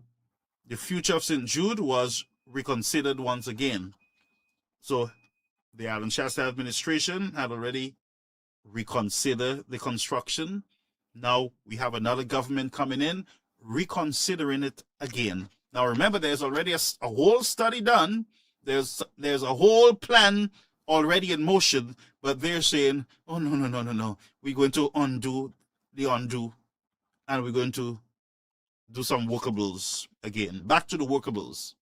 The future of St. Jude was reconsidered once again. So the Alan Shasta administration had already reconsidered the construction. Now we have another government coming in, reconsidering it again. Now remember, there's already a whole study done. There's a whole plan already in motion, but they're saying, oh, no. We're going to undo the undo, and we're going to do some workables again. Back to the workables.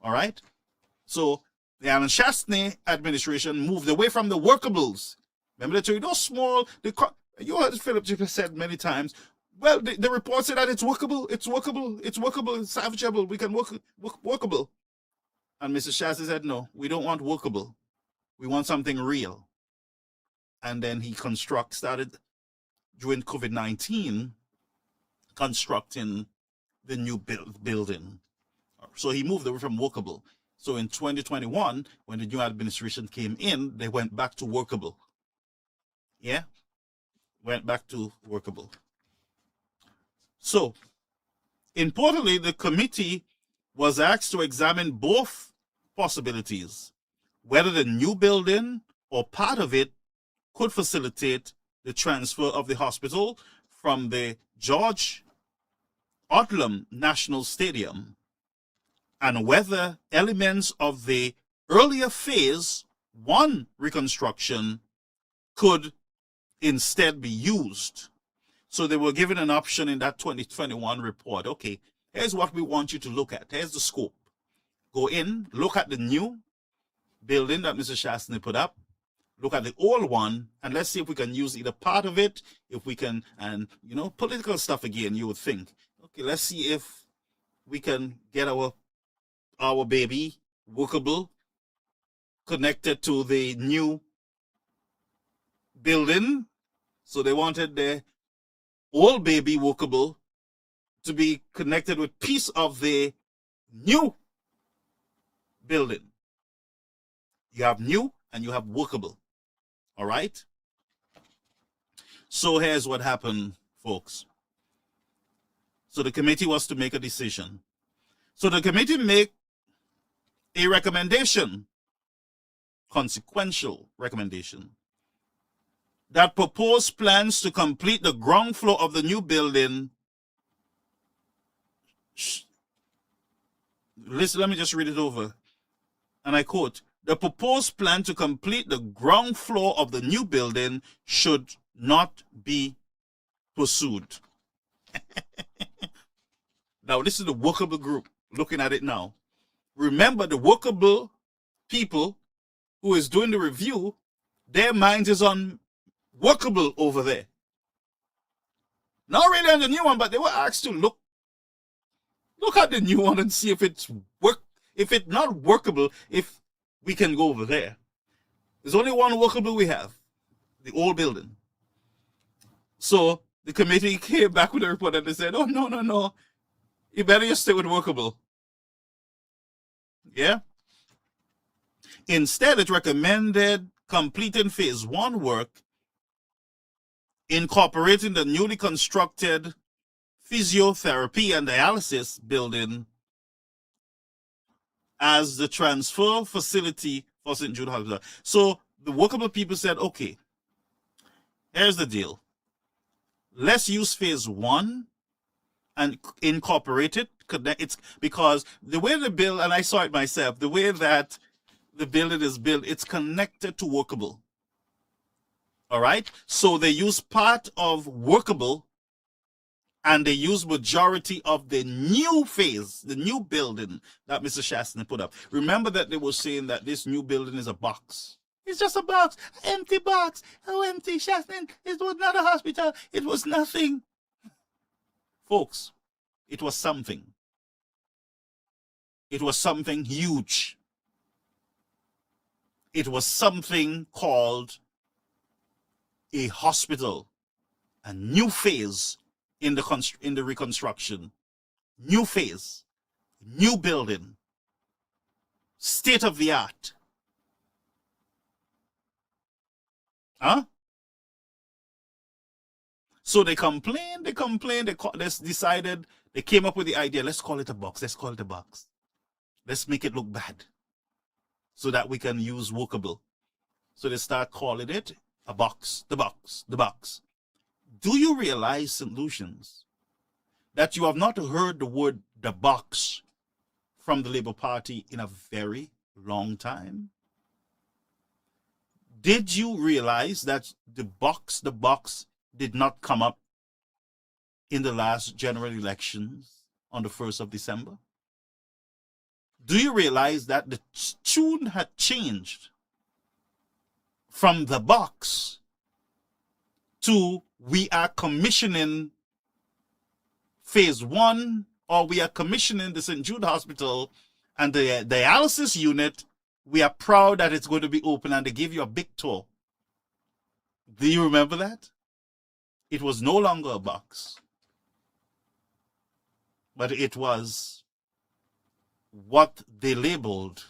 All right? So the Alan Shasta administration moved away from the workables. Remember, they told you those small, you heard Philip J. said many times, well, the report said that it's workable, it's salvageable, we can workable. And Mr. Shasta said, no, we don't want workable. We want something real. And then he started during COVID-19 constructing the new building. So he moved away from workable. So in 2021, when the new administration came in, they went back to workable. Yeah? Went back to workable. So, importantly, the committee was asked to examine both possibilities, whether the new building or part of it could facilitate the transfer of the hospital from the George Odlum National Stadium, and whether elements of the earlier phase 1 reconstruction could instead be used. So they were given an option in that 2021 report. Okay, here's what we want you to look at. Here's the scope. Go in, look at the new building that Mr. Shasta put up, look at the old one, and let's see if we can use either part of it, if we can, and, political stuff again, you would think. Okay, let's see if we can get our baby workable, connected to the new building. So they wanted the old baby workable to be connected with piece of the new building. You have new and you have workable. All right? So here's what happened, folks. So the committee was to make a decision. So the committee made a recommendation, consequential recommendation, that proposed plans to complete the ground floor of the new building. Listen, let me just read it over. And I quote, the proposed plan to complete the ground floor of the new building should not be pursued. Now, this is the workable group looking at it now. Remember, the workable people who is doing the review, their minds is on workable over there. Not really on the new one, but they were asked to look Look at the new one and see if it's if it's not workable, if we can go over there. There's only one workable we have, the old building. So the committee came back with a report and they said, oh, no. You better just stay with workable. Yeah? Instead, it recommended completing phase 1 work, incorporating the newly constructed physiotherapy and dialysis building as the transfer facility for St. Jude Hospital. So the workable people said, okay, here's the deal. Let's use phase 1 and incorporate it. It's because the way the bill, and I saw it myself, the way that the building is built, it's connected to workable. All right? So they use part of workable and they use majority of the new phase, the new building that Mr. Shastney put up. Remember that they were saying that this new building is a box. It's just a box, empty box. Oh, empty, Shastney. It was not a hospital. It was nothing. Folks, it was something. It was something huge. It was something called a hospital, a new phase in the reconstruction, new phase, new building, state of the art. Huh? So they complained, they decided, they came up with the idea, let's call it a box, Let's make it look bad so that we can use workable. So they start calling it a box, the box. Do you realize, St. Lucians, that you have not heard the word the box from the Labour Party in a very long time? Did you realize that the box did not come up in the last general elections on the 1st of December? Do you realize that the tune had changed from the box to we are commissioning phase 1, or we are commissioning the St. Jude Hospital and the dialysis unit? We are proud that it's going to be open, and they give you a big tour. Do you remember that? It was no longer a box, but it was what they labeled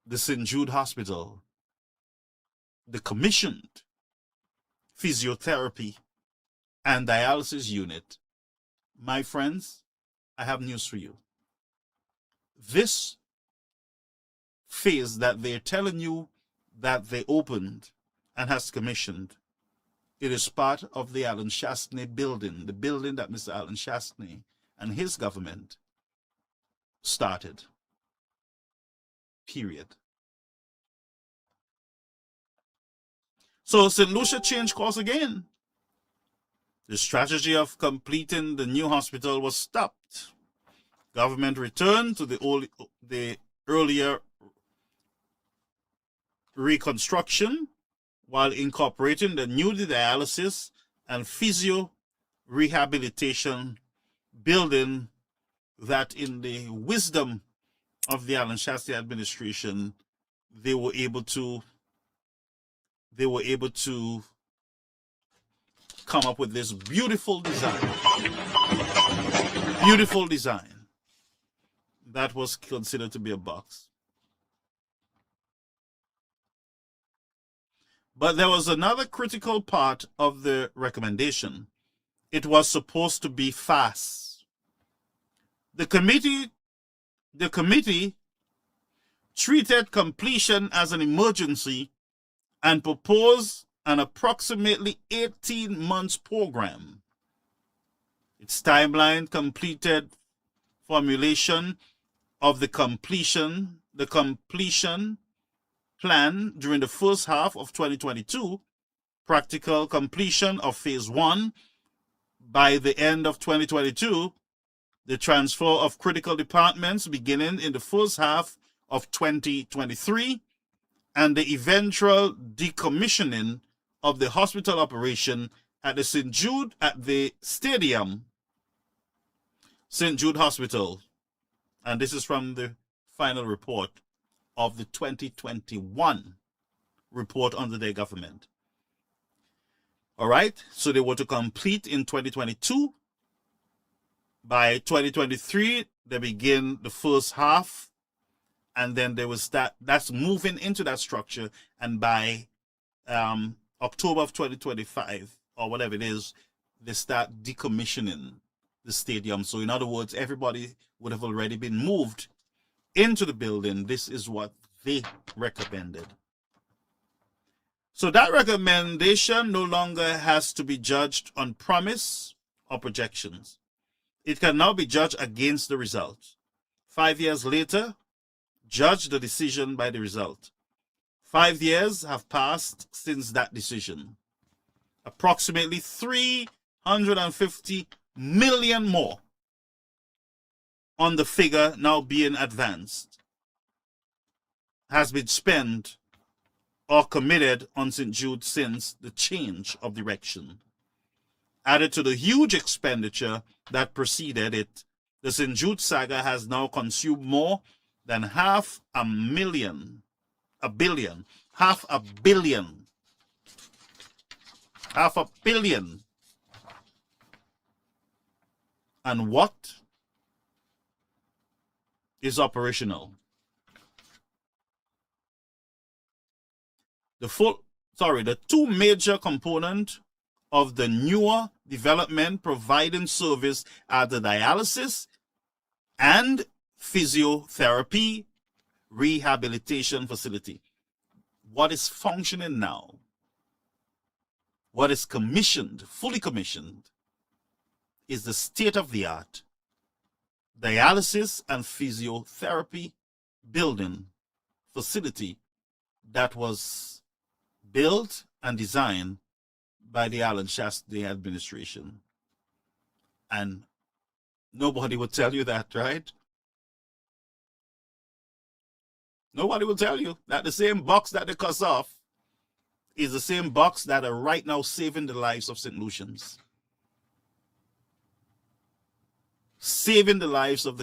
the St. Jude Hospital, the commissioned physiotherapy and dialysis unit. My friends, I have news for you. This phase that they're telling you that they opened and has commissioned, it is part of the Alan Shastney building, the building that Mr. Alan Shastney and his government started. Period. So St. Lucia changed course again. The strategy of completing the new hospital was stopped. Government returned to the earlier reconstruction while incorporating the new dialysis and physio rehabilitation building that, in the wisdom of the Alan Shastney administration, they were able to come up with this beautiful design that was considered to be a box. But there was another critical part of the recommendation. It was supposed to be fast. The committee treated completion as an emergency and proposed an approximately 18 months program. Its timeline completed formulation of the completion plan during the first half of 2022, practical completion of phase 1 by the end of 2022, the transfer of critical departments beginning in the first half of 2023, and the eventual decommissioning of the hospital operation at the St. Jude at the stadium St. Jude Hospital, and this is from the final report of the 2021 report under their government. All right, so they were to complete in 2022. By 2023, they begin the first half, and then they will start, that's moving into that structure, and by October of 2025, or whatever it is, they start decommissioning the stadium. So in other words, everybody would have already been moved into the building. This is what they recommended. So that recommendation no longer has to be judged on promise or projections. It can now be judged against the result. 5 years later, judge the decision by the result. 5 years have passed since that decision. Approximately 350 million more on the figure now being advanced has been spent or committed on St. Jude since the change of direction. Added to the huge expenditure that preceded it, the St. Jude saga has now consumed more than $500 million. $500 million. And what is operational? The two major components of the newer development providing service are the dialysis and physiotherapy rehabilitation facility. What is functioning now, what is commissioned, fully commissioned, is the state-of-the-art dialysis and physiotherapy building facility that was built and designed by the Alan Shastney administration. And nobody would tell you that, right? Nobody will tell you that the same box that they cuss off is the same box that are right now saving the lives of St. Lucians. Saving the lives of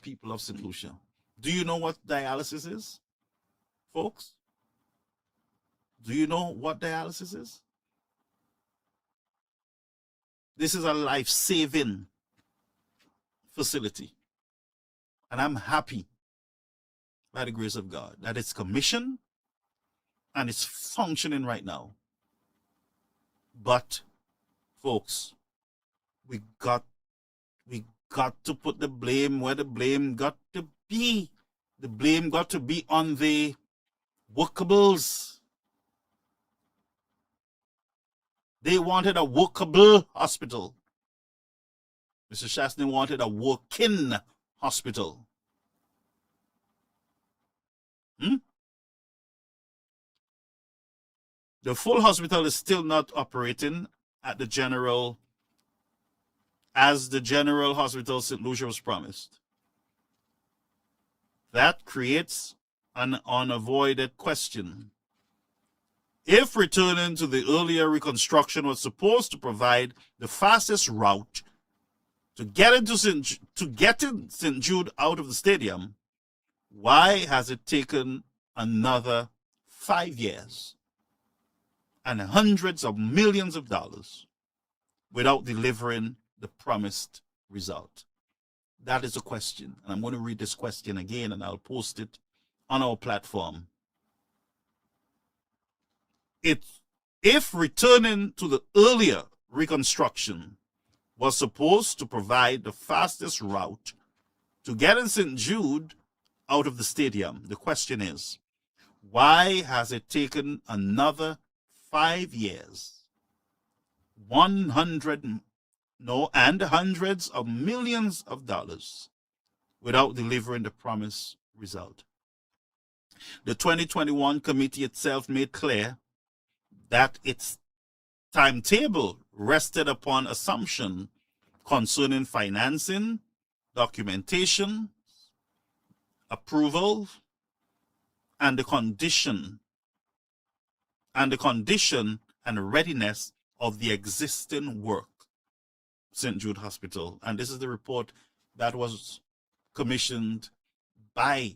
people of St. Lucia. Do you know what dialysis is, folks? Do you know what dialysis is? This is a life-saving facility. And I'm happy, by the grace of God, that it's commissioned and it's functioning right now. But, folks, we got to put the blame where the blame got to be. The blame got to be on the workables. They wanted a workable hospital. Mr. Shastney wanted a working hospital. The full hospital is still not operating at the general hospital St. Lucia was promised. That creates an unavoided question. If returning to the earlier reconstruction was supposed to provide the fastest route to getting St. Jude out of the stadium, why has it taken another 5 years and hundreds of millions of dollars without delivering the promised result? That is a question. And I'm going to read this question again and I'll post it on our platform. If returning to the earlier reconstruction was supposed to provide the fastest route to getting St. Jude out of the stadium, the question is, why has it taken another 5 years, and hundreds of millions of dollars without delivering the promised result? The 2021 committee itself made clear that its timetable rested upon assumption concerning financing, documentation, approval, and the condition and readiness of the existing work, St. Jude Hospital. And this is the report that was commissioned by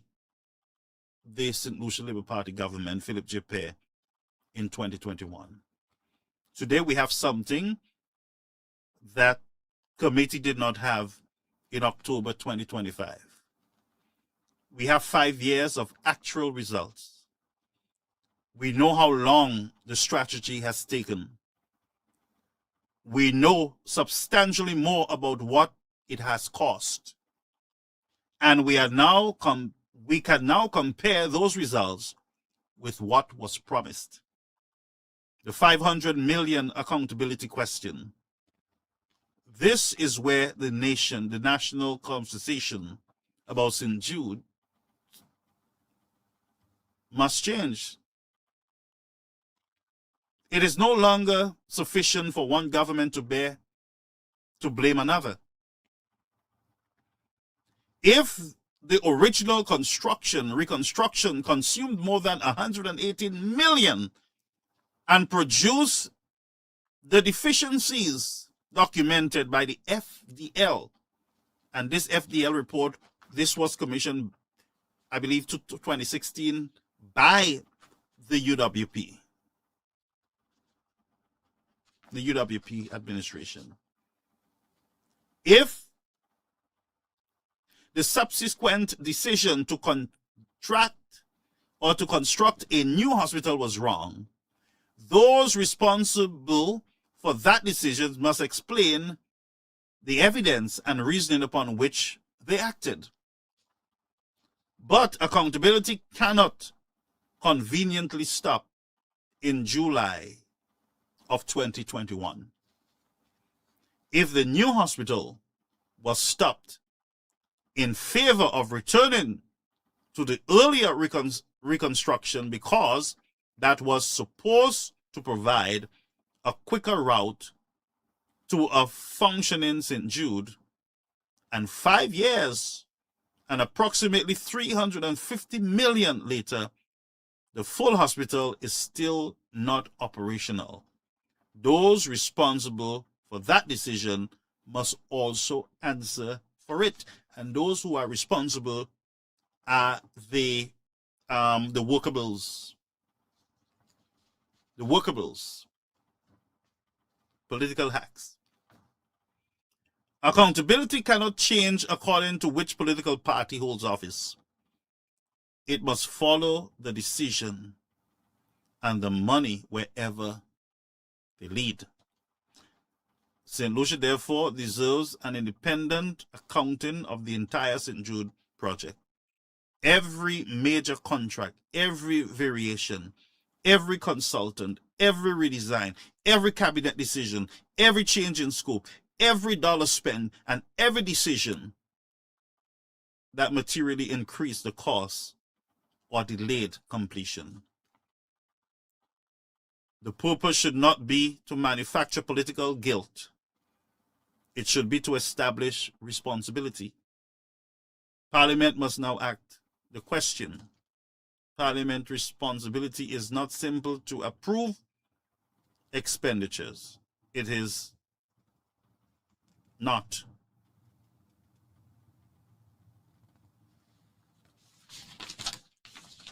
the St. Lucia Labour Party government, Philip J. Pear, in 2021. Today we have something that committee did not have in October 2025. We have 5 years of actual results. We know how long the strategy has taken. We know substantially more about what it has cost. And we can now compare those results with what was promised. The 500 million accountability question. This is where the national conversation about St. Jude must change. It is no longer sufficient for one government to blame another. If the original reconstruction consumed more than 118 million and produced the deficiencies documented by the FDL, and this FDL report, this was commissioned, I believe, to 2016 by the UWP. The UWP administration. If the subsequent decision to contract or to construct a new hospital was wrong, those responsible for that decision must explain the evidence and reasoning upon which they acted. But accountability cannot conveniently stop in July of 2021. If the new hospital was stopped in favor of returning to the earlier reconstruction because that was supposed to provide a quicker route to a functioning St. Jude, and 5 years and approximately 350 million later, the full hospital is still not operational. Those responsible for that decision must also answer for it. And those who are responsible are the workables. The workables. Political hacks. Accountability cannot change according to which political party holds office. It must follow the decision and the money wherever they lead. St. Lucia, therefore, deserves an independent accounting of the entire St. Jude project. Every major contract, every variation, every consultant, every redesign, every cabinet decision, every change in scope, every dollar spent, and every decision that materially increased the cost or delayed completion. The purpose should not be to manufacture political guilt. It should be to establish responsibility. Parliament must now act. The question, Parliament responsibility is not simple to approve expenditures. It is not.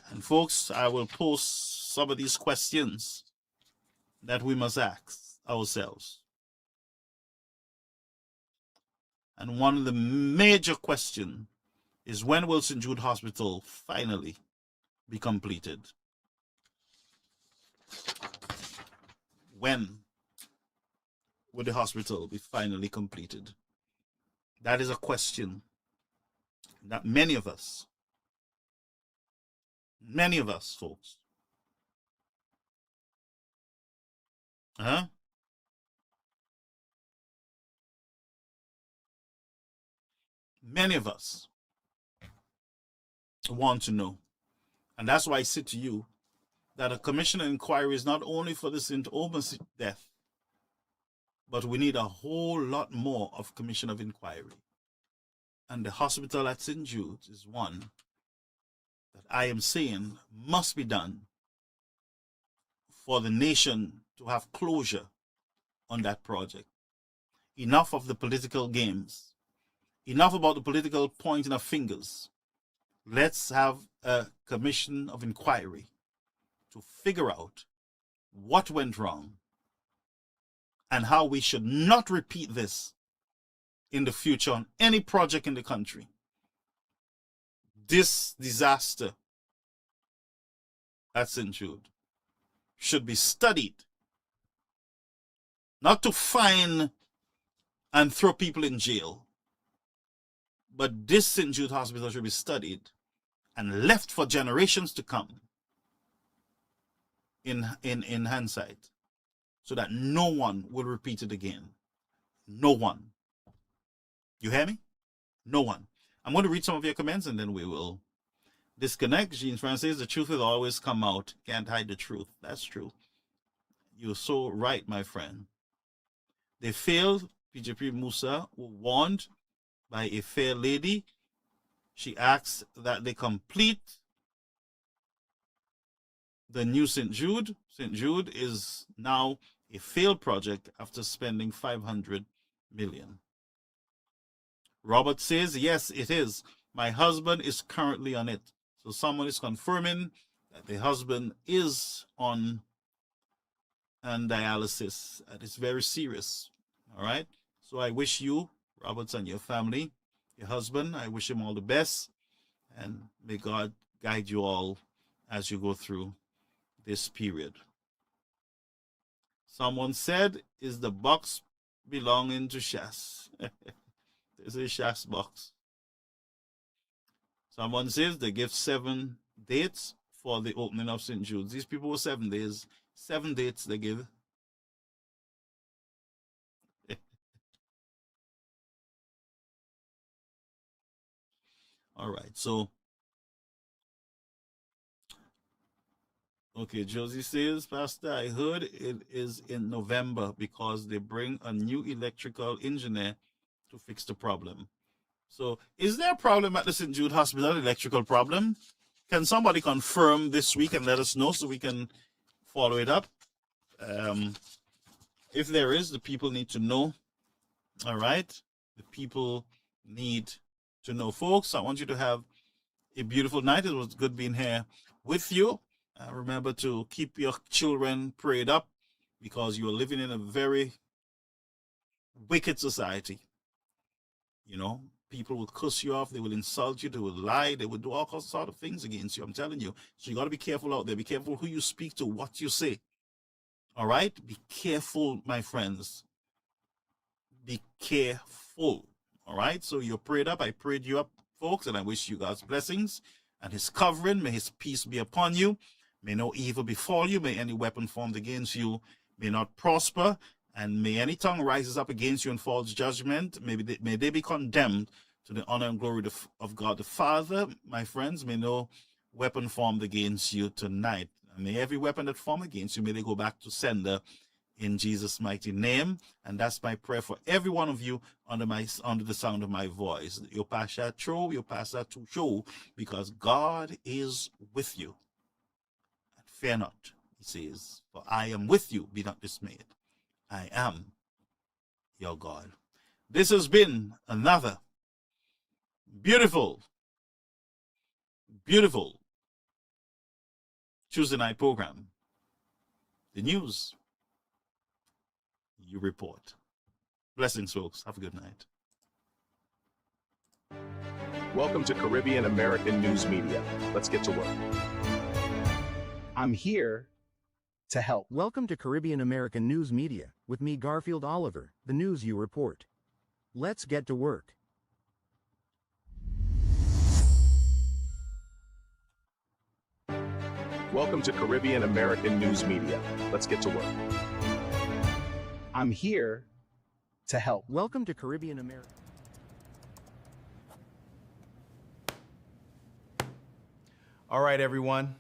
And folks, I will post some of these questions that we must ask ourselves. And one of the major questions is, when will St. Jude Hospital finally be completed? When will the hospital be finally completed? That is a question that many of us, folks, many of us want to know. And that's why I say to you that a commission of inquiry is not only for the St. Omer's death, but we need a whole lot more of commission of inquiry. And the hospital at St. Jude is one that I am saying must be done for the nation to have closure on that project. Enough of the political games. enough about the political pointing of fingers. Let's have a commission of inquiry to figure out what went wrong and how we should not repeat this in the future on any project in the country. This disaster at St. Jude should be studied, not to fine and throw people in jail, but this St. Jude Hospital should be studied and left for generations to come in hindsight, so that no one will repeat it again. No one. You hear me? No one. I'm going to read some of your comments and then we will disconnect. Jean Francis, the truth will always come out. Can't hide the truth. That's true. You're so right, my friend. They failed. PJP Musa were warned by a fair lady. She asks that they complete the new St. Jude. St. Jude is now a failed project after spending $500 million. Robert says, yes, it is. My husband is currently on it. So someone is confirming that the husband is on dialysis. And it's very serious. All right. So I wish you, Roberts, and your family, your husband, I wish him all the best. And may God guide you all as you go through this period. Someone said, is the box belonging to Shas? This is Shas box. Someone says they give 7 dates for the opening of St. Jude's. These people were 7 days. 7 dates they give. All right, so okay, Josie says, Pastor, I heard it is in November because they bring a new electrical engineer to fix the problem. So is there a problem at the St. Jude Hospital, electrical problem? Can somebody confirm this week and let us know so we can follow it up? If there is, the people need to know. All right? The people need to know. Folks, I want you to have a beautiful night. It was good being here with you. Remember to keep your children prayed up because you are living in a very wicked society. You know, people will cuss you off. They will insult you. They will lie. They will do all sorts of things against you. I'm telling you. So you got to be careful out there. Be careful who you speak to, what you say. All right? Be careful, my friends. Be careful. All right? So you're prayed up. I prayed you up, folks, and I wish you God's blessings and his covering. May his peace be upon you. May no evil befall you. May any weapon formed against you may not prosper. And may any tongue rises up against you in false judgment. May they be condemned to the honor and glory of God the Father. My friends, may no weapon formed against you tonight. And may every weapon that formed against you, may they go back to sender in Jesus' mighty name. And that's my prayer for every one of you under the sound of my voice. Your pastor true, your pastor to show, because God is with you. And fear not, he says, for I am with you, be not dismayed. I am your God. This has been another beautiful, beautiful Tuesday night program. The news you report. Blessings, folks. Have a good night. Welcome to Caribbean American News Media. Let's get to work. I'm here to help. Welcome to Caribbean American News Media, with me Garfield Olliver, the news you report. Let's get to work. Welcome to Caribbean American News Media. Let's get to work. I'm here to help. Welcome to Caribbean American. All right, everyone.